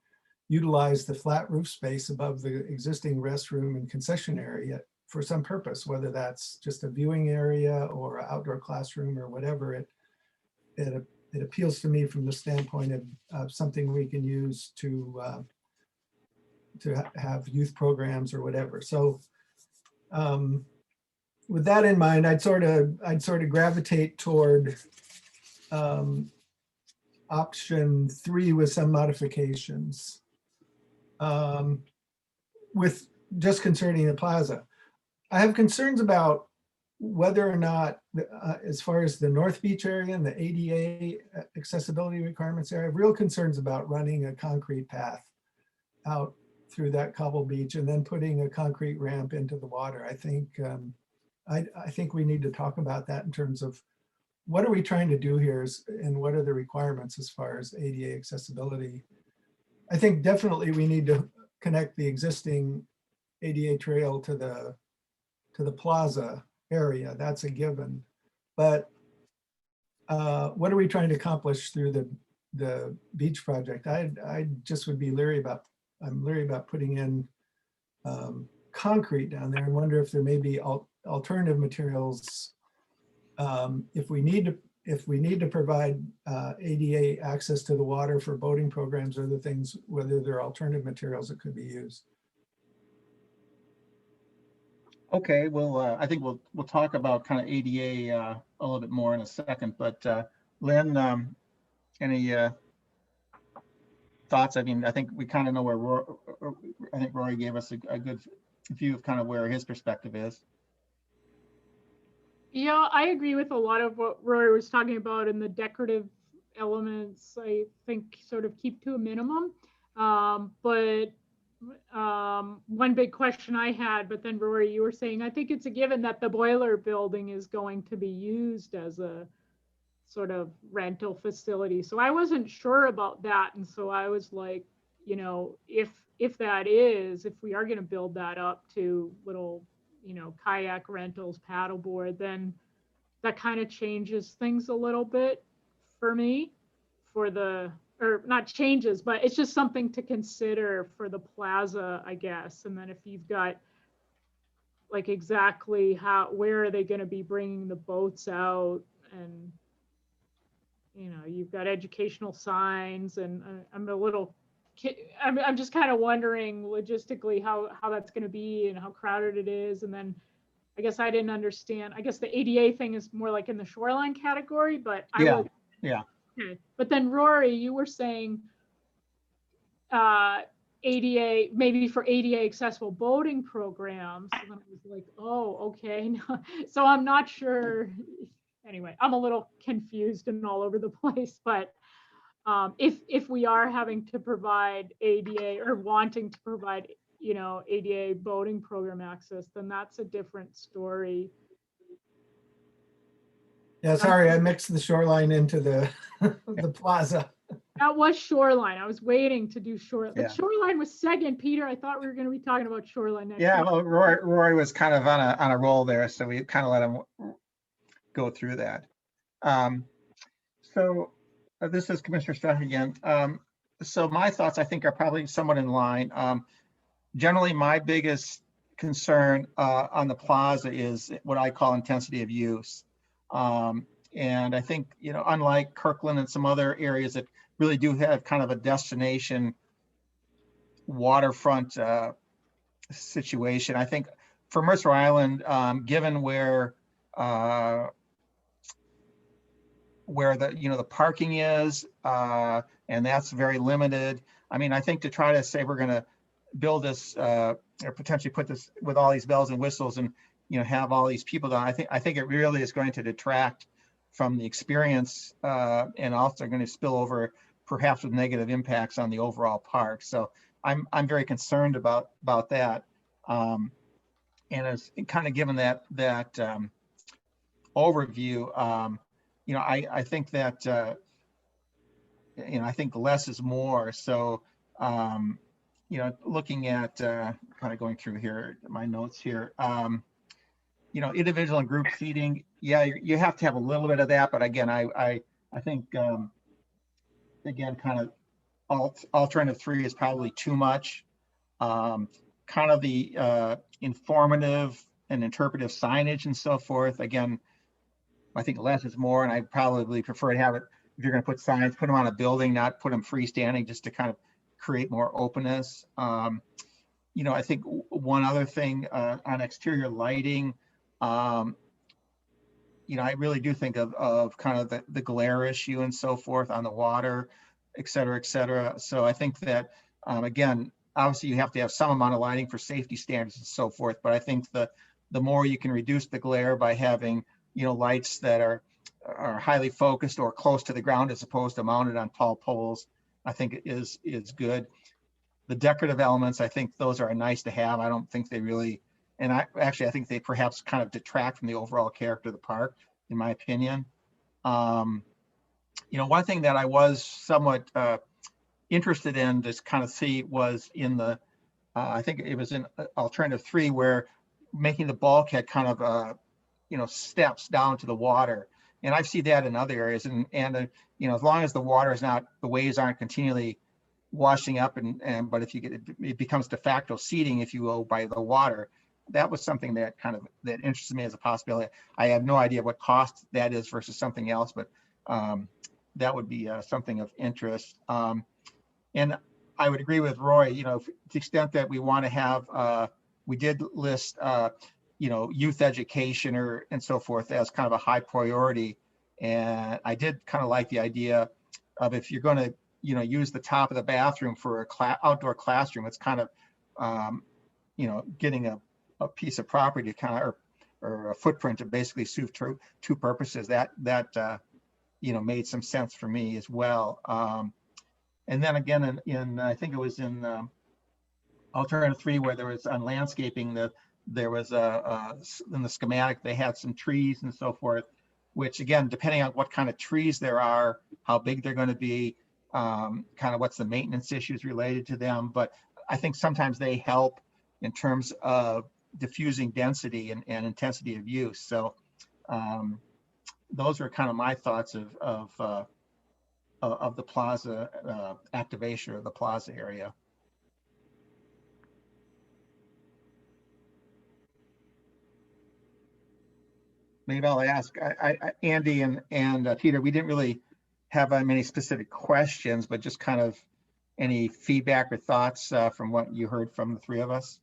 utilize the flat roof space above the existing restroom and concession area for some purpose, whether that's just a viewing area or an outdoor classroom or whatever. It appeals to me from the standpoint of something we can use to have youth programs or whatever. So with that in mind, I'd sort of gravitate toward option 3 with some modifications, with just concerning the plaza. I have concerns about whether or not, as far as the North Beach area and the ADA accessibility requirements there, I have real concerns about running a concrete path out through that cobble beach and then putting a concrete ramp into the water. I think I think we need to talk about that in terms of what are we trying to do here, and what are the requirements as far as ADA accessibility. I think definitely we need to connect the existing ADA trail to the plaza area. That's a given. But what are we trying to accomplish through the beach project? I just would be leery about, I'm leery about putting in concrete down there, and wonder if there may be alternative materials. If we need to provide ADA access to the water for boating programs or other things, whether there are alternative materials that could be used. Okay, well, I think we'll talk about kind of ADA a little bit more in a second, but Lynn, any thoughts? I mean, I think we kind of know where I think Rory gave us a good view of kind of where his perspective is. Yeah, I agree with a lot of what Rory was talking about, and the decorative elements, I think, sort of keep to a minimum. But one big question I had, but then Rory, you were saying, I think it's a given that the boiler building is going to be used as a sort of rental facility. So I wasn't sure about that. And so I was like, you know, if we are going to build that up to little, you know, kayak rentals, paddleboard, then that kind of changes things a little bit for me, or not changes, but it's just something to consider for the plaza, I guess. And then if you've got like exactly where are they going to be bringing the boats out, and you know, you've got educational signs, and I'm just kind of wondering logistically how that's going to be and how crowded it is. And then I guess I didn't understand. I guess the ADA thing is more like in the shoreline category, but Yeah. Okay. But then Rory, you were saying ADA, maybe for ADA accessible boating programs. And I was like, oh, okay. So I'm not sure. Anyway, I'm a little confused and all over the place, but if we are having to provide ADA or wanting to provide, you know, ADA boating program access, then that's a different story. Yeah, sorry, I mixed the shoreline into the the plaza. That was shoreline. I was waiting to do shoreline. Yeah. But shoreline was second, Peter. I thought we were going to be talking about shoreline next. Yeah, week. well, Roy was kind of on a roll there, so we kind of let him go through that. So this is Commissioner Strack again. So my thoughts, I think, are probably somewhat in line. Generally, my biggest concern on the plaza is what I call intensity of use. And I think, you know, unlike Kirkland and some other areas that really do have kind of a destination waterfront situation, I think for Mercer Island, given where the, you know, the parking is, and that's very limited. I mean, I think to try to say we're going to build this or potentially put this with all these bells and whistles and, you know, have all these people down, I think it really is going to detract from the experience and also going to spill over perhaps with negative impacts on the overall park. So I'm very concerned about that. And as kind of given that overview, you know, I think that, you know, I think less is more. So, you know, looking at kind of going through here, my notes here, you know, individual and group seating. Yeah, you have to have a little bit of that. But again, I think, again, kind of alternative 3 is probably too much. Kind of the informative and interpretive signage and so forth. Again, I think less is more, and I probably prefer to have it, if you're going to put signs, put them on a building, not put them freestanding, just to kind of create more openness. You know, I think one other thing on exterior lighting, you know, I really do think of kind of the glare issue and so forth on the water, et cetera, et cetera. So I think that, again, obviously you have to have some amount of lighting for safety standards and so forth, but I think the more you can reduce the glare by having, you know, lights that are highly focused or close to the ground as opposed to mounted on tall poles, I think is good. The decorative elements, I think those are nice to have. I don't think they really, and I think they perhaps kind of detract from the overall character of the park, in my opinion. You know, one thing that I was somewhat interested in to kind of see was in the, I think it was in alternative 3, where making the bulkhead kind of, you know, steps down to the water. And I see that in other areas. And you know, as long as the water is not, the waves aren't continually washing up but if you get, it becomes de facto seating, if you will, by the water. That was something that that interests me as a possibility. I have no idea what cost that is versus something else, but that would be something of interest. And I would agree with Roy, you know, to the extent that we want to have, we did list, you know, youth education and so forth as kind of a high priority. And I did kind of like the idea of, if you're going to, you know, use the top of the bathroom for a outdoor classroom, it's kind of, you know, getting a piece of property to kind of, or a footprint to basically serve two purposes. That you know, made some sense for me as well. And then again, in I think it was in alternative 3, where there was on landscaping, that there was in the schematic, they had some trees and so forth, which again, depending on what kind of trees there are, how big they're going to be, kind of what's the maintenance issues related to them. But I think sometimes they help in terms of diffusing density and intensity of use. So those are kind of my thoughts of the plaza activation, or the plaza area. Maybe I'll ask Andy and Peter. We didn't really have many specific questions, but just kind of any feedback or thoughts from what you heard from the 3 of us.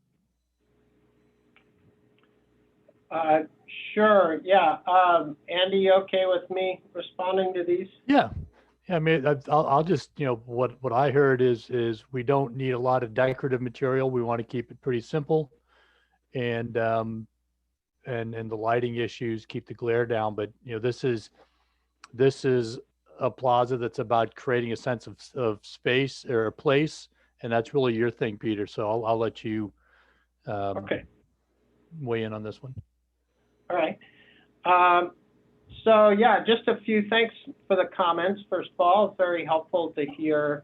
Sure. Yeah. Andy, you okay with me responding to these? Yeah. I mean, I'll just, you know, what I heard is we don't need a lot of decorative material. We want to keep it pretty simple, and the lighting issues, keep the glare down. But, you know, this is a plaza that's about creating a sense of space or a place, and that's really your thing, Peter. So I'll let you Okay. weigh in on this one. All right. So yeah, just a few thanks for the comments. First of all, it's very helpful to hear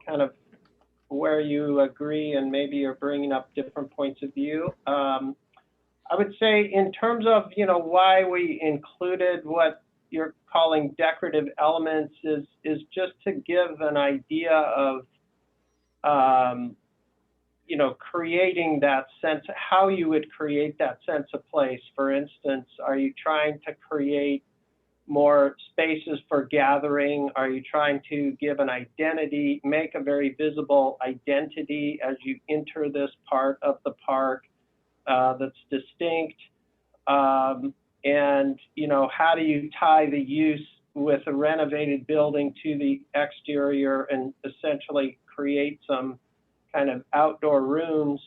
kind of where you agree and maybe you're bringing up different points of view. I would say in terms of, why we included what you're calling decorative elements is just to give an idea of, creating that sense, how you would create that sense of place. For instance, are you trying to create more spaces for gathering? Are you trying to give an identity, make a very visible identity as you enter this part of the park that's distinct? And, how do you tie the use with a renovated building to the exterior and essentially create some kind of outdoor rooms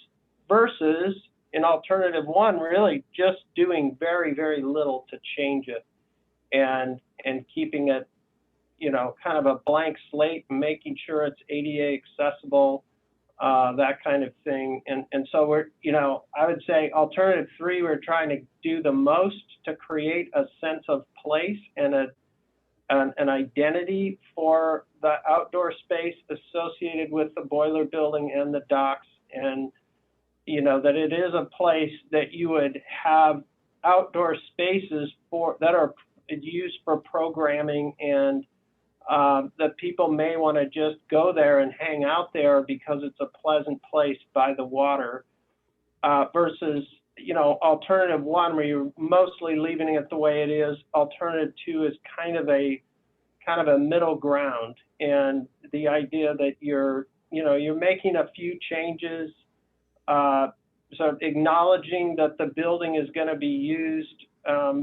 versus in alternative one, really just doing very, very little to change it and keeping it, kind of a blank slate and making sure it's ADA accessible, that kind of thing. And so we're, I would say alternative three, we're trying to do the most to create a sense of place and an identity for the outdoor space associated with the boiler building and the docks, and that it is a place that you would have outdoor spaces that are used for programming, and that people may want to just go there and hang out there because it's a pleasant place by the water, versus alternative one where you're mostly leaving it the way it is. Alternative two is kind of a middle ground, and the idea that you're making a few changes, so acknowledging that the building is going to be used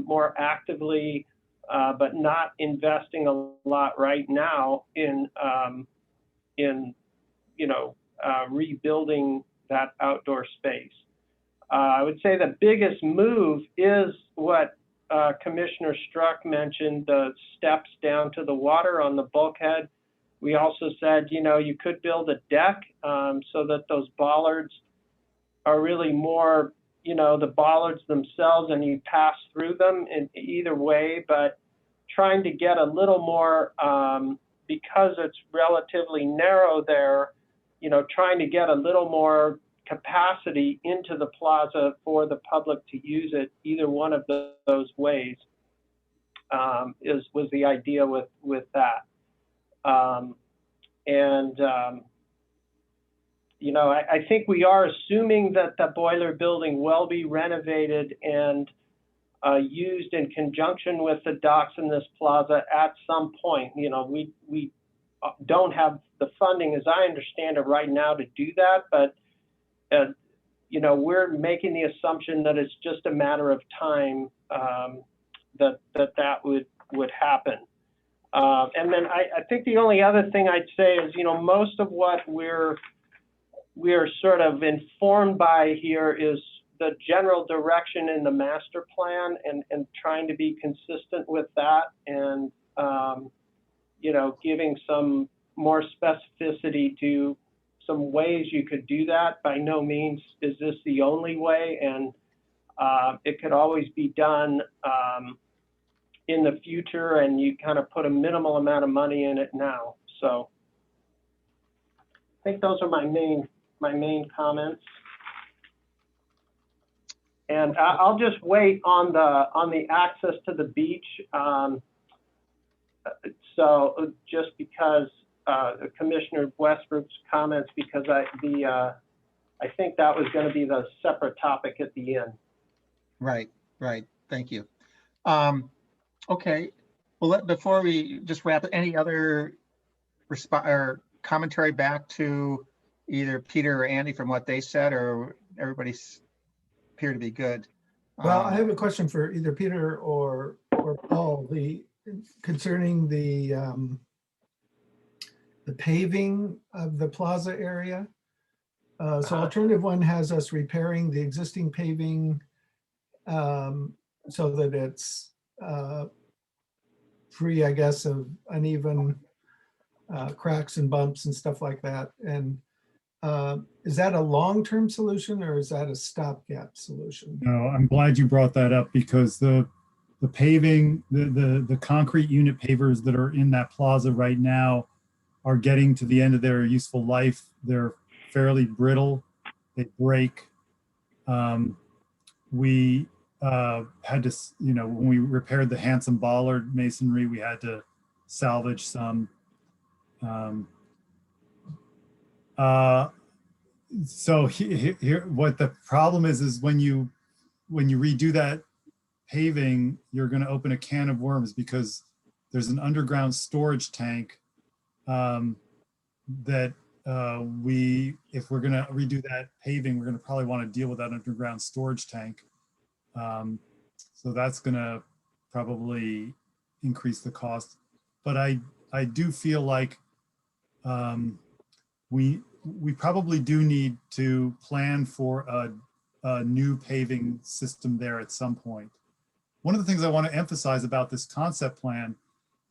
more actively, but not investing a lot right now in rebuilding that outdoor space. I would say the biggest move is what Commissioner Struck mentioned, the steps down to the water on the bulkhead. We also said, you could build a deck so that those bollards are really more, the bollards themselves, and you pass through them in either way, but trying to get a little more, because it's relatively narrow there, trying to get a little more capacity into the plaza for the public to use it. Either one of those ways was the idea with that. I think we are assuming that the boiler building will be renovated and used in conjunction with the docks in this plaza at some point. We don't have the funding, as I understand it, right now to do that, but we're making the assumption that it's just a matter of time that would happen. And then I think the only other thing I'd say is, most of what we're sort of informed by here is the general direction in the master plan, and trying to be consistent with that, and giving some more specificity to some ways you could do that. By no means is this the only way, and it could always be done in the future, and you kind of put a minimal amount of money in it now. So I think those are my main comments. And I'll just wait on the access to the beach. So just because Commissioner Westbrook's comments, because I think that was going to be the separate topic at the end. Right. Thank you. Okay. Well, before we just wrap, any other or commentary back to either Peter or Andy from what they said, or everybody's appear to be good? Well, I have a question for either Peter or Paul, concerning the paving of the plaza area. So alternative one has us repairing the existing paving so that it's free, I guess, of uneven cracks and bumps and stuff like that. And is that a long-term solution, or is that a stopgap solution? No, I'm glad you brought that up, because the the paving, the concrete unit pavers that are in that plaza right now are getting to the end of their useful life. They're fairly brittle. They break. We had to, when we repaired the Handsome Bollard masonry, we had to salvage some. So here, what the problem is when you redo that paving, you're going to open a can of worms because there's an underground storage tank that if we're going to redo that paving, we're going to probably want to deal with that underground storage tank. So that's going to probably increase the cost. But I do feel like we probably do need to plan for a new paving system there at some point. One of the things I want to emphasize about this concept plan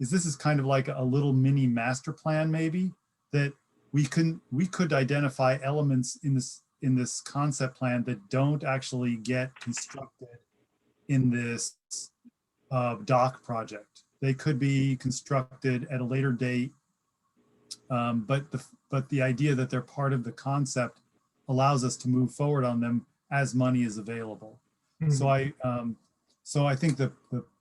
is this is kind of like a little mini master plan, maybe, that we could identify elements in this concept plan that don't actually get constructed in this dock project. They could be constructed at a later date, but the idea that they're part of the concept allows us to move forward on them as money is available. Mm-hmm. So I think the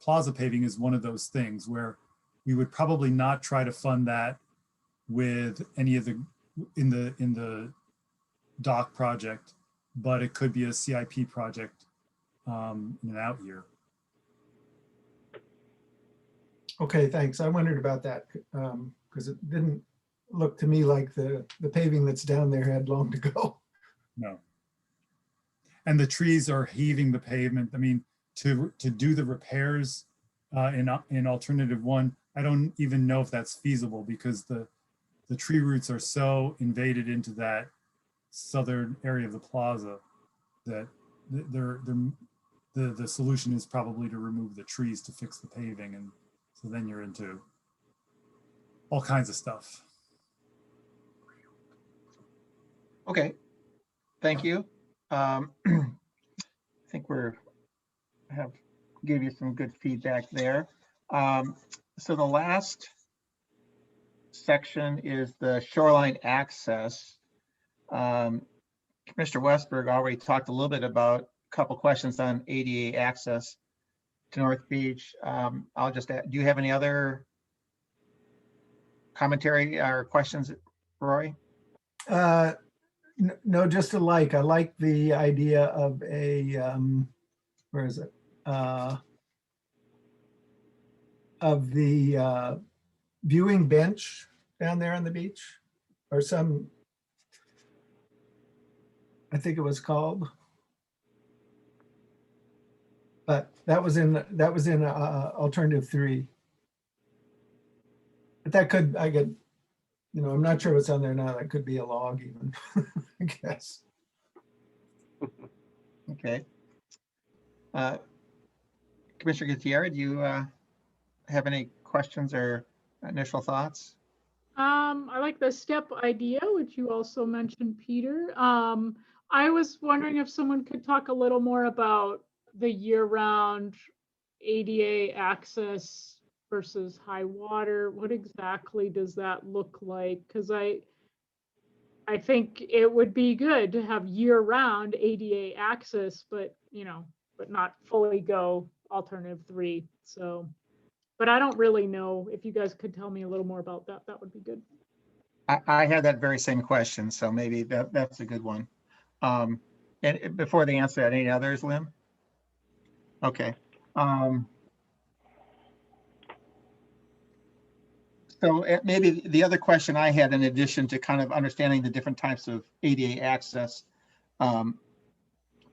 plaza paving is one of those things where we would probably not try to fund that with any of in the dock project, but it could be a CIP project in an out year. Okay, thanks. I wondered about that because it didn't look to me like the paving that's down there had long to go. No. And the trees are heaving the pavement. I mean, to do the repairs in alternative one, I don't even know if that's feasible because the tree roots are so invaded into that southern area of the plaza that the solution is probably to remove the trees to fix the paving, and so then you're into all kinds of stuff. Okay, thank you. I think give you some good feedback there. So the last section is the shoreline access. Commissioner Westberg already talked a little bit about a couple questions on ADA access to North Beach. I'll just add, do you have any other commentary or questions, Roy? No, just I like the idea of a, where is it? Of the viewing bench down there on the beach, or some, I think it was called. But that was in alternative 3. But that could, I'm not sure what's on there now. That could be a log even, I guess. Okay. Commissioner Gutierrez, do you have any questions or initial thoughts? I like the STEP idea, which you also mentioned, Peter. I was wondering if someone could talk a little more about the year-round ADA access versus high water. What exactly does that look like? Because I think it would be good to have year-round ADA access, but not fully go alternative 3. So, but I don't really know. If you guys could tell me a little more about that, that would be good. I had that very same question, so maybe that's a good one. And before they answer that, any others, Lynn? Okay. So maybe the other question I had, in addition to kind of understanding the different types of ADA access,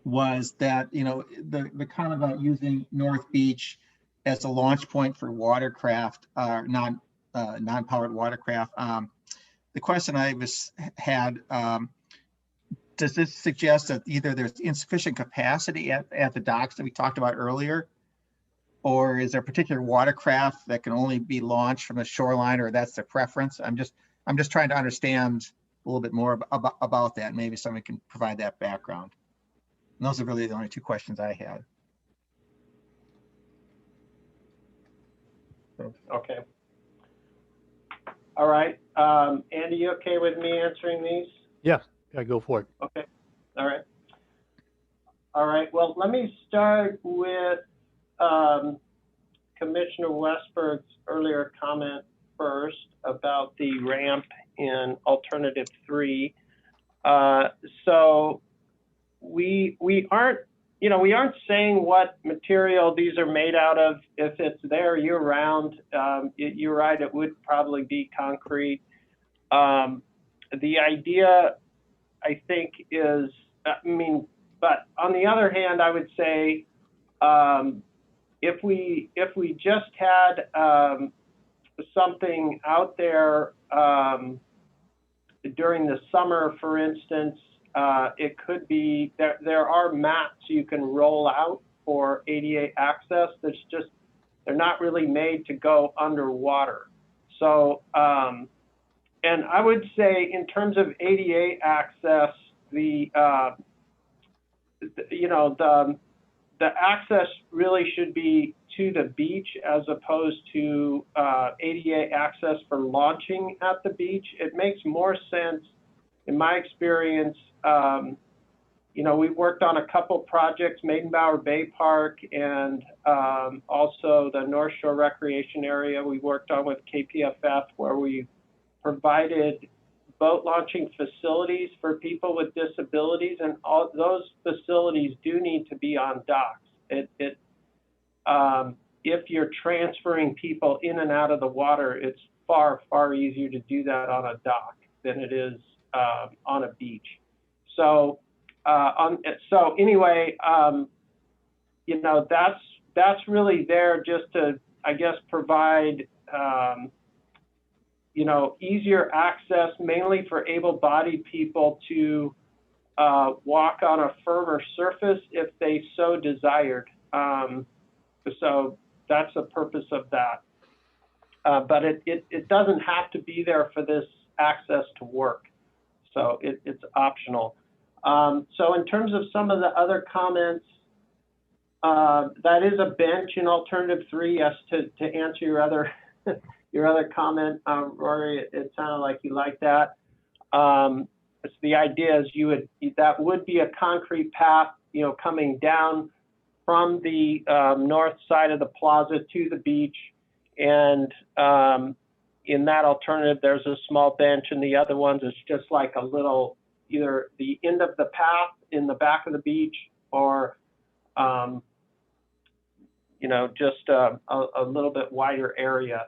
was that, the comment about using North Beach as a launch point for watercraft, non-powered watercraft. The question I had, does this suggest that either there's insufficient capacity at the docks that we talked about earlier, or is there a particular watercraft that can only be launched from the shoreline, or that's their preference? I'm just trying to understand a little bit more about that. Maybe somebody can provide that background. And those are really the only 2 questions I had. Okay. All right. Andy, you okay with me answering these? Yeah, go for it. Okay. All right. All right. Well, let me start with Commissioner Westberg's earlier comment first about the ramp in alternative 3. So we aren't, we aren't saying what material these are made out of. If it's there year round, you're right, it would probably be concrete. The idea, I think, is, but on the other hand, I would say, if we just had something out there during the summer, for instance, it could be there are mats you can roll out for ADA access. They're not really made to go underwater. So, and I would say in terms of ADA access, the access really should be to the beach as opposed to ADA access for launching at the beach. It makes more sense, in my experience. We've worked on a couple projects, Maidenbower Bay Park and also the North Shore Recreation Area we worked on with KPFF, where we provided boat launching facilities for people with disabilities, and all those facilities do need to be on docks. If you're transferring people in and out of the water, it's far, far easier to do that on a dock than it is on a beach. So, anyway, that's really there just to, I guess, provide easier access, mainly for able-bodied people to walk on a firmer surface if they so desired. So that's the purpose of that. But it doesn't have to be there for this access to work. So it's optional. So in terms of some of the other comments, that is a bench in alternative 3. Yes, to answer your other your other comment, Rory, it sounded like you liked that. It's the idea is that would be a concrete path, coming down from the north side of the plaza to the beach, and in that alternative, there's a small bench, and the other ones is just like a little, either the end of the path in the back of the beach, or just a little bit wider area.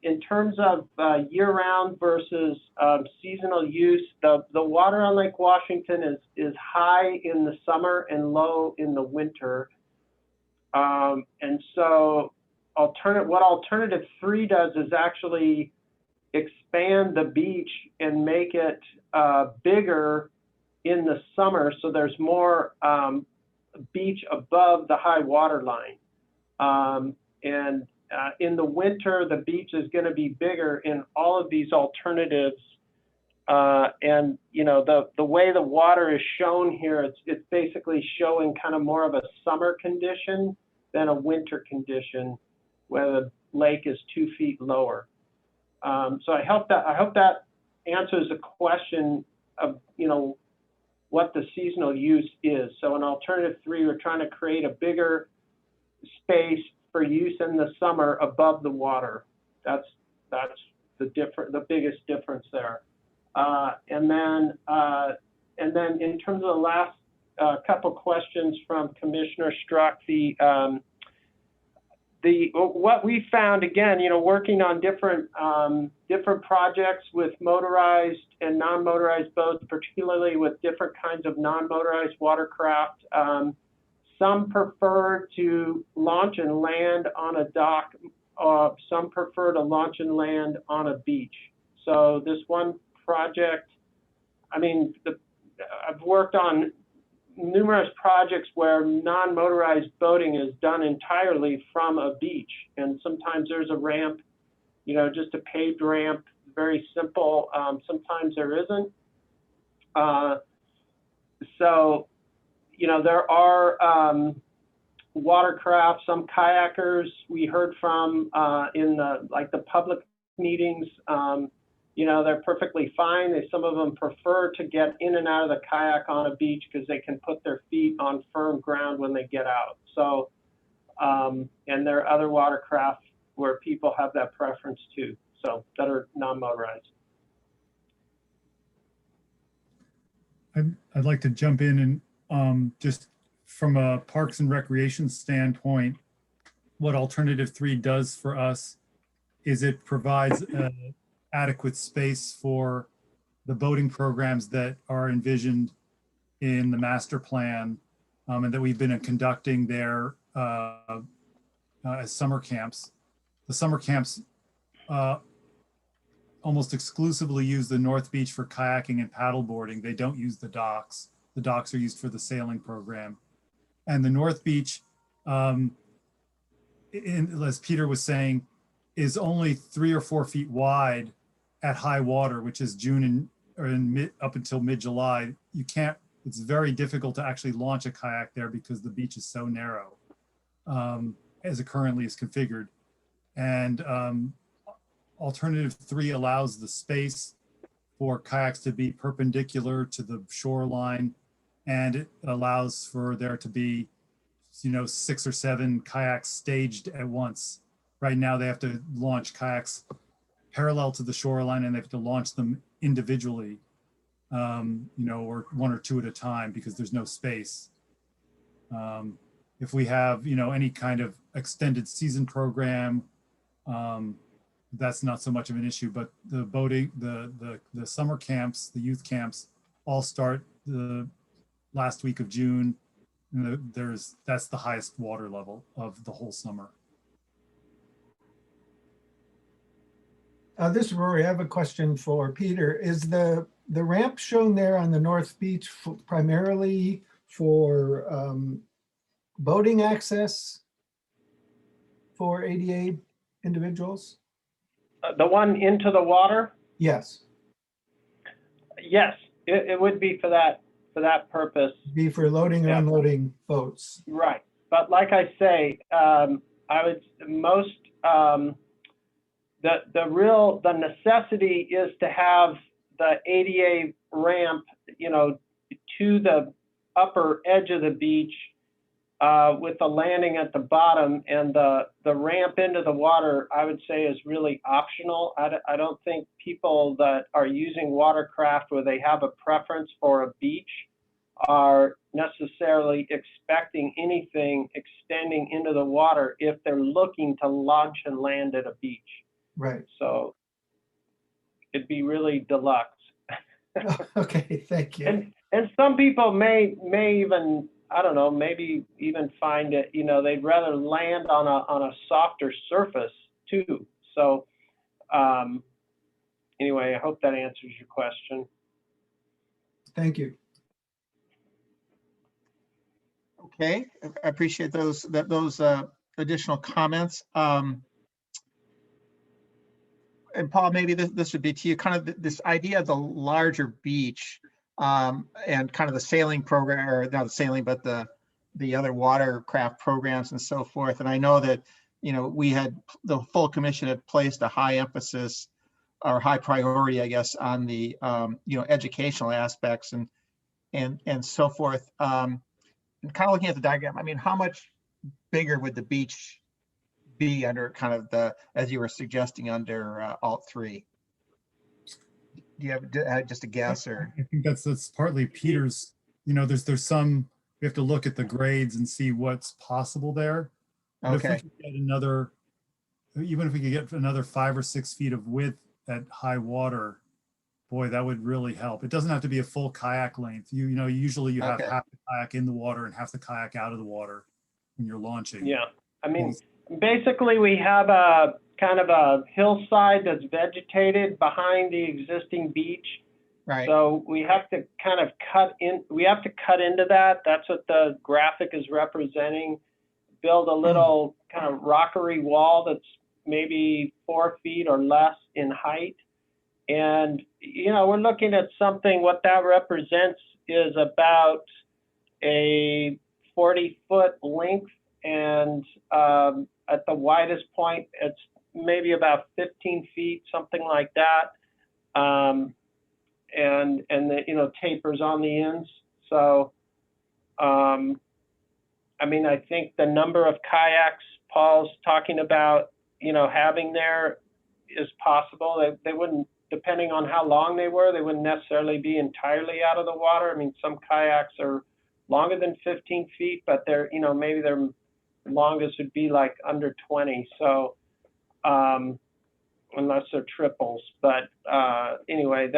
In terms of year-round versus seasonal use, the water on Lake Washington is high in the summer and low in the winter. And so what alternative 3 does is actually expand the beach and make it bigger in the summer, so there's more beach above the high water line. And in the winter, the beach is going to be bigger in all of these alternatives. And the way the water is shown here, it's basically showing kind of more of a summer condition than a winter condition, where the lake is 2 feet lower. So I hope that answers the question of what the seasonal use is. So in alternative 3, we're trying to create a bigger space for use in the summer above the water. That's the biggest difference there. And then in terms of the last couple questions from Commissioner Struck, what we found, again, working on different projects with motorized and non-motorized boats, particularly with different kinds of non-motorized watercraft. Some prefer to launch and land on a dock. Some prefer to launch and land on a beach. So this one project, I've worked on numerous projects where non-motorized boating is done entirely from a beach. And sometimes there's a ramp, just a paved ramp, very simple. Sometimes there isn't. So, there are watercraft, some kayakers we heard from in the public meetings. They're perfectly fine. Some of them prefer to get in and out of the kayak on a beach because they can put their feet on firm ground when they get out. So, and there are other watercraft where people have that preference too, so that are non-motorized. I'd like to jump in and just from a Parks and Recreation standpoint, what Alternative 3 does for us is it provides adequate space for the boating programs that are envisioned in the master plan and that we've been conducting there as summer camps. The summer camps almost exclusively use the North Beach for kayaking and paddleboarding. They don't use the docks. The docks are used for the sailing program. And the North Beach, as Peter was saying, is only 3 or 4 feet wide at high water, which is June up until mid-July. It's very difficult to actually launch a kayak there because the beach is so narrow as it currently is configured. And Alternative 3 allows the space for kayaks to be perpendicular to the shoreline, and it allows for there to be, 6 or 7 kayaks staged at once. Right now, they have to launch kayaks parallel to the shoreline, and they have to launch them individually, or 1 or 2 at a time because there's no space. If we have, any kind of extended season program, that's not so much of an issue, but the boating, the summer camps, the youth camps all start the last week of June. And that's the highest water level of the whole summer. This is Rory. I have a question for Peter. Is the ramp shown there on the North Beach primarily for boating access for ADA individuals? The one into the water? Yes. Yes, it would be for that purpose. Be for loading or unloading boats. Right. But like I say, the necessity is to have the ADA ramp, to the upper edge of the beach with the landing at the bottom, and the ramp into the water, I would say, is really optional. I don't think people that are using watercraft where they have a preference for a beach are necessarily expecting anything extending into the water if they're looking to launch and land at a beach. Right. So it'd be really deluxe. Okay, thank you. And some people may even, I don't know, maybe even find it, they'd rather land on a softer surface too. So anyway, I hope that answers your question. Thank you. Okay, I appreciate those additional comments. And Paul, maybe this would be to you, kind of this idea of the larger beach and kind of the sailing program, or not the sailing, but the other watercraft programs and so forth. And I know that, we had, the full commission had placed a high emphasis or high priority, I guess, on the, educational aspects and so forth. And kind of looking at the diagram, I mean, how much bigger would the beach be under kind of as you were suggesting, under Alt 3? Do you have just a guess, or? I think that's partly Peter's, there's some, we have to look at the grades and see what's possible there. But Okay. if we could get even if we could get another 5 or 6 feet of width at high water, boy, that would really help. It doesn't have to be a full kayak length. Usually you have Okay. half the kayak in the water and half the kayak out of the water when you're launching. Yeah, I mean, basically we have a kind of a hillside that's vegetated behind the existing beach. Right. So we have to kind of cut into that. That's what the graphic is representing. Build a little kind of rockery wall that's maybe 4 feet or less in height. And, we're looking at something, what that represents is about a 40-foot length and at the widest point, it's maybe about 15 feet, something like that. And the tapers on the ends. So, I mean, I think the number of kayaks Paul's talking about, having there is possible. They wouldn't, depending on how long they were, they wouldn't necessarily be entirely out of the water. I mean, some kayaks are longer than 15 feet, but they're, maybe their longest would be like under 20. So, unless they're triples, but anyway,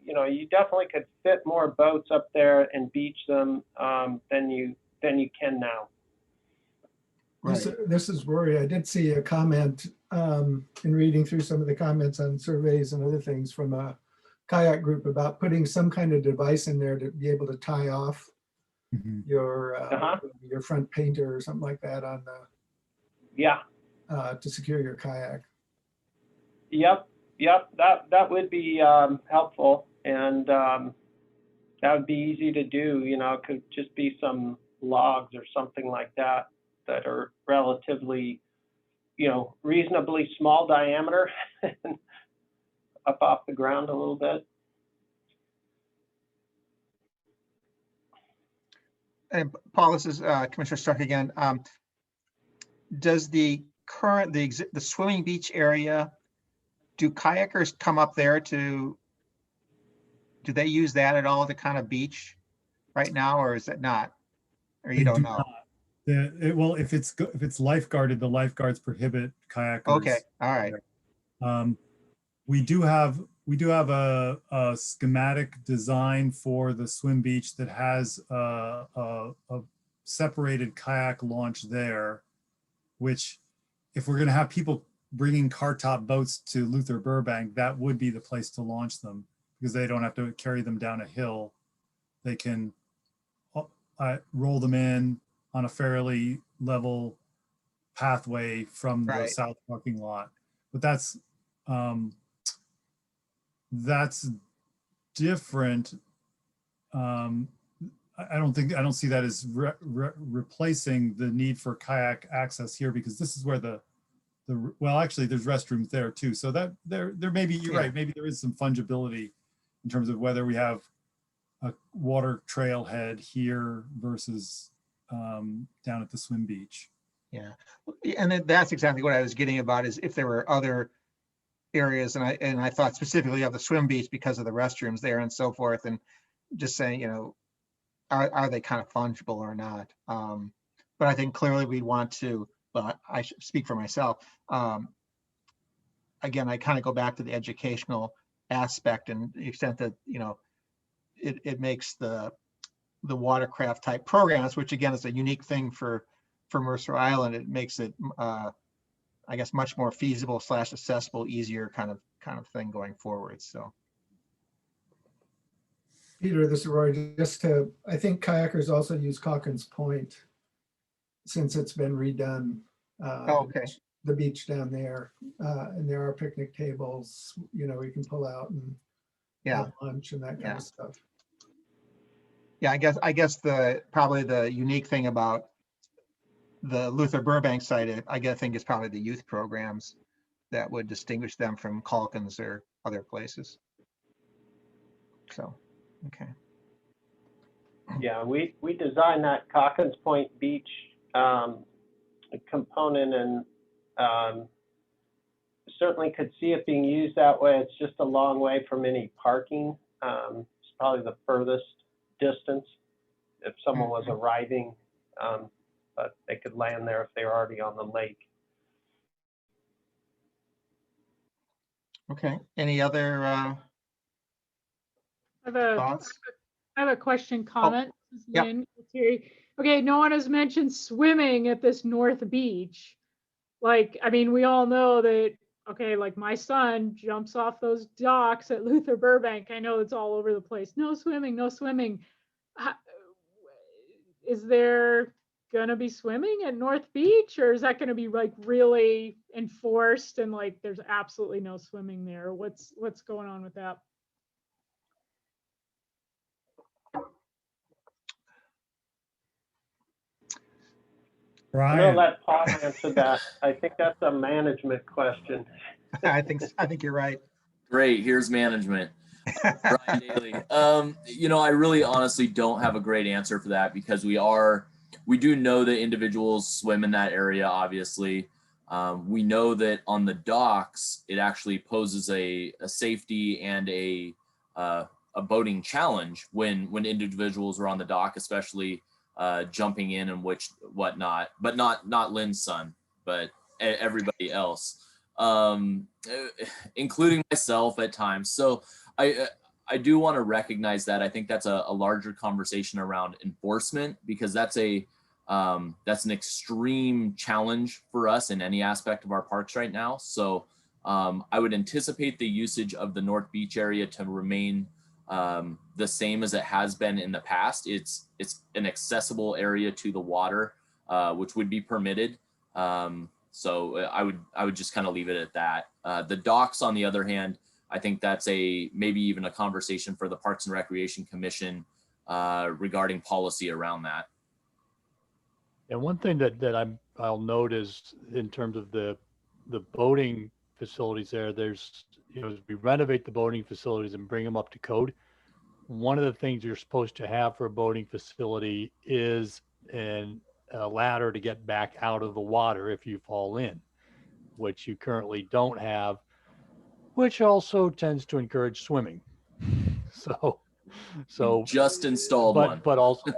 you definitely could fit more boats up there and beach them than you can now. This is Rory. I did see a comment in reading through some of the comments on surveys and other things from a kayak group about putting some kind of device in there to be able to tie off your front painter or something like that on the to secure your kayak. Yep. That would be helpful, and that would be easy to do. It could just be some logs or something like that are relatively, reasonably small diameter and up off the ground a little bit. And Paul, this is Commissioner Stark again. Does the swimming beach area, do kayakers come up there do they use that at all to kind of beach right now, or is it not? Or you don't know? Well, if it's lifeguarded, the lifeguards prohibit kayakers. Okay, all right. We do have a schematic design for the swim beach that has a separated kayak launch there, which if we're going to have people bringing car top boats to Luther Burbank, that would be the place to launch them, because they don't have to carry them down a hill. They can roll them in on a fairly level pathway from the south parking lot. But that's different. I don't see that as replacing the need for kayak access here, because this is where well, actually there's restrooms there too. So that there may be, you're right, maybe there is some fungibility in terms of whether we have a water trailhead here versus down at the swim beach. Yeah, and that's exactly what I was getting about, is if there were other areas, and I thought specifically of the swim beach because of the restrooms there and so forth, and just saying, are they kind of fungible or not? But I think clearly we want to, well, I should speak for myself. Again, I kind of go back to the educational aspect, and the extent that, it makes the watercraft type programs, which again is a unique thing for Mercer Island. It makes it, I guess, much more feasible / accessible, easier kind of thing going forward. So, Peter, this is Roy. I think kayakers also use Calkins Point since it's been redone. okay. The beach down there, and there are picnic tables, you can pull out and have lunch and that kind of stuff. Yeah, I guess probably the unique thing about the Luther Burbank site, I think is probably the youth programs that would distinguish them from Calkins or other places. So, okay. Yeah, we designed that Calkins Point Beach component, and certainly could see it being used that way. It's just a long way from any parking. It's probably the furthest distance if someone was arriving, but they could land there if they were already on the lake. Okay. Any other thoughts? I have a question, comment. yep. Lynn, okay, no one has mentioned swimming at this North Beach. Like, I mean, we all know that, okay, like my son jumps off those docks at Luther Burbank. I know it's all over the place. No swimming, no swimming. Is there gonna be swimming at North Beach, or is that gonna be like really enforced and like there's absolutely no swimming there? What's going on with that? I'm gonna Brian, let Paul answer that. I think that's a management question. I think you're right. Great, here's management. Brian Daly. I really honestly don't have a great answer for that because we do know that individuals swim in that area, obviously. We know that on the docks, it actually poses a safety and a boating challenge when individuals are on the dock, especially jumping in and whatnot, but not Lynn's son, but everybody else, including myself at times. So I do want to recognize that. I think that's a larger conversation around enforcement because that's an extreme challenge for us in any aspect of our parks right now. So I would anticipate the usage of the North Beach area to remain the same as it has been in the past. It's an accessible area to the water, which would be permitted. So I would just kind of leave it at that. The docks, on the other hand, I think that's maybe even a conversation for the Parks and Recreation Commission regarding policy around that. And one thing that I'll note is in terms of the boating facilities there's, as we renovate the boating facilities and bring them up to code, one of the things you're supposed to have for a boating facility is a ladder to get back out of the water if you fall in, which you currently don't have, which also tends to encourage swimming. So Just installed one. But also,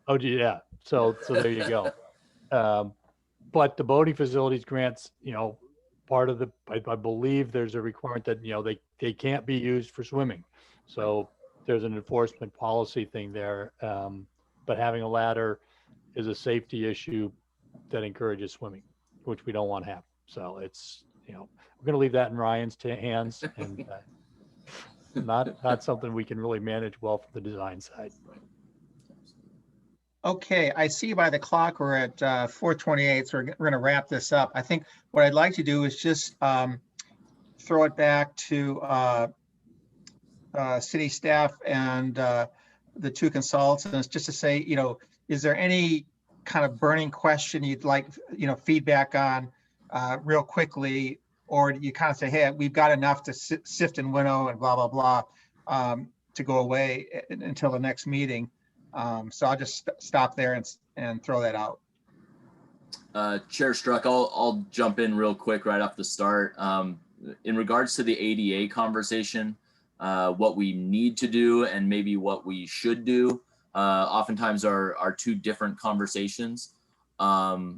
oh yeah. So there you go. But the boating facilities grants, part of I believe there's a requirement that, they can't be used for swimming. So there's an enforcement policy thing there. But having a ladder is a safety issue that encourages swimming, which we don't want to have. So it's, we're going to leave that in Ryan's hands and not something we can really manage well from the design side. Okay, I see by the clock we're at 4:28, so we're going to wrap this up. I think what I'd like to do is just throw it back to city staff and the two consultants, just to say, is there any kind of burning question you'd like, feedback on real quickly, or do you kind of say, hey, we've got enough to sift and winnow and blah, blah, blah, to go away until the next meeting? So I'll just stop there and throw that out. Chair Struck, I'll jump in real quick right off the start. In regards to the ADA conversation, what we need to do and maybe what we should do, oftentimes are two different conversations. Us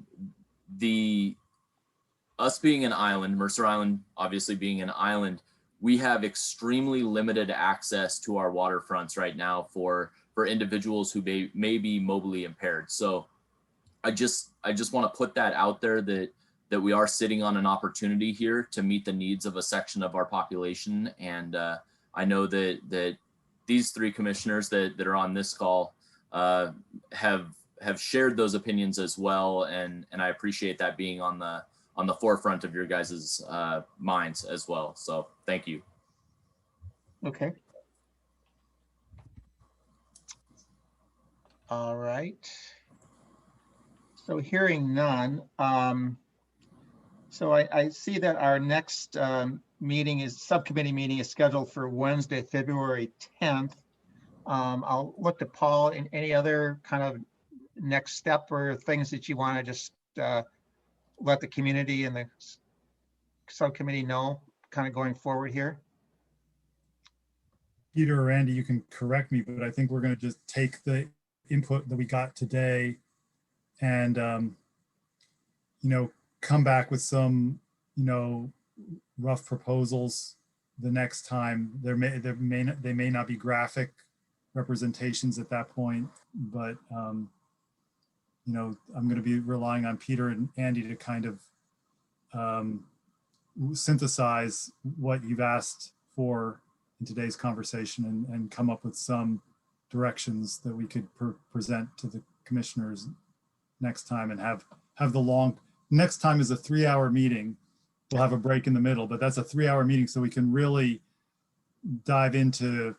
being an island, Mercer Island obviously being an island, we have extremely limited access to our waterfronts right now for individuals who may be mobilely impaired. So I just want to put that out there that we are sitting on an opportunity here to meet the needs of a section of our population. And I know that these three commissioners that are on this call have shared those opinions as well. And I appreciate that being on the forefront of your guys' minds as well. So thank you. Okay. All right. So hearing none. So I see that our next subcommittee meeting is scheduled for Wednesday, February 10th. I'll look to Paul in any other kind of next step or things that you want to just let the community and the subcommittee know kind of going forward here. Peter or Andy, you can correct me, but I think we're going to just take the input that we got today and, come back with some, rough proposals the next time. They may not be graphic representations at that point, but, I'm going to be relying on Peter and Andy to kind of synthesize what you've asked for in today's conversation and come up with some directions that we could present to the commissioners next time and have next time is a 3-hour meeting. We'll have a break in the middle, but that's a 3-hour meeting. So we can really dive into,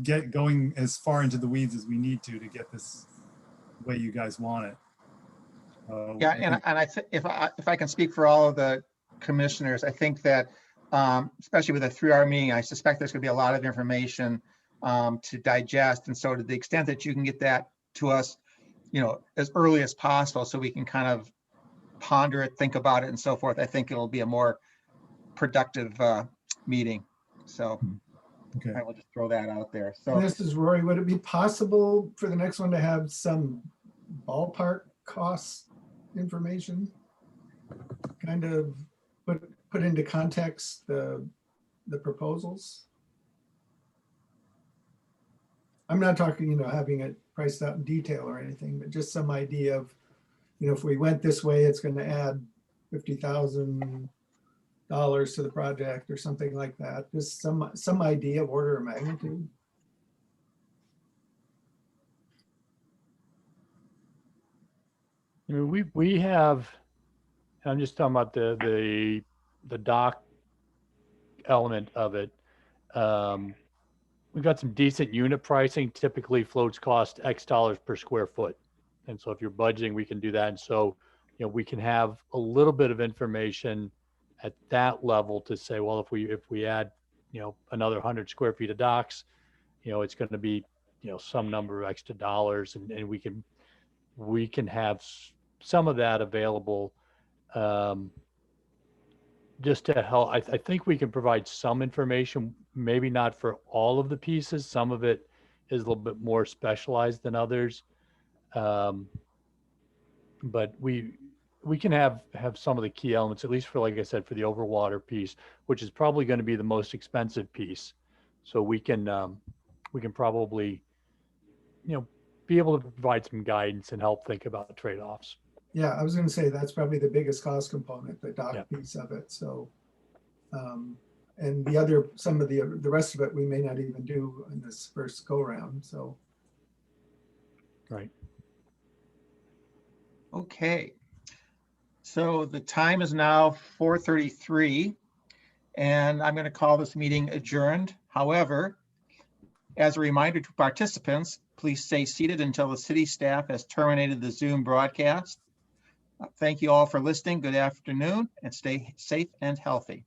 get going as far into the weeds as we need to get this way you guys want it. Yeah, I think- and if I can speak for all of the commissioners, I think that especially with a 3-hour meeting, I suspect there's going to be a lot of information to digest. And so to the extent that you can get that to us, as early as possible, so we can kind of ponder it, think about it, and so forth, I think it'll be a more productive meeting. So Okay. I will just throw that out there. And So this is Rory. Would it be possible for the next one to have some ballpark cost information? Kind of put into context the proposals? I'm not talking, having it priced out in detail or anything, but just some idea of, if we went this way, it's going to add $50,000 to the project or something like that. Just some idea of order of magnitude. I mean, we have, and I'm just talking about the dock element of it. We've got some decent unit pricing. Typically floats cost X dollars per square foot. And so if you're budgeting, we can do that. And so, we can have a little bit of information at that level to say, well, if we add, another 100 square feet of docks, it's going to be, some number of extra dollars, and we can have some of that available just to help. I think we can provide some information, maybe not for all of the pieces. Some of it is a little bit more specialized than others. But we can have some of the key elements, at least for, like I said, for the overwater piece, which is probably going to be the most expensive piece. So we can probably, be able to provide some guidance and help think about trade-offs. Yeah, I was going to say that's probably the biggest cost component, the dock Yeah. piece of it. So, and some of the rest of it, we may not even do in this first go round. So, Right. okay. So the time is now 4:33, and I'm going to call this meeting adjourned. However, as a reminder to participants, please stay seated until the city staff has terminated the Zoom broadcast. Thank you all for listening. Good afternoon, and stay safe and healthy.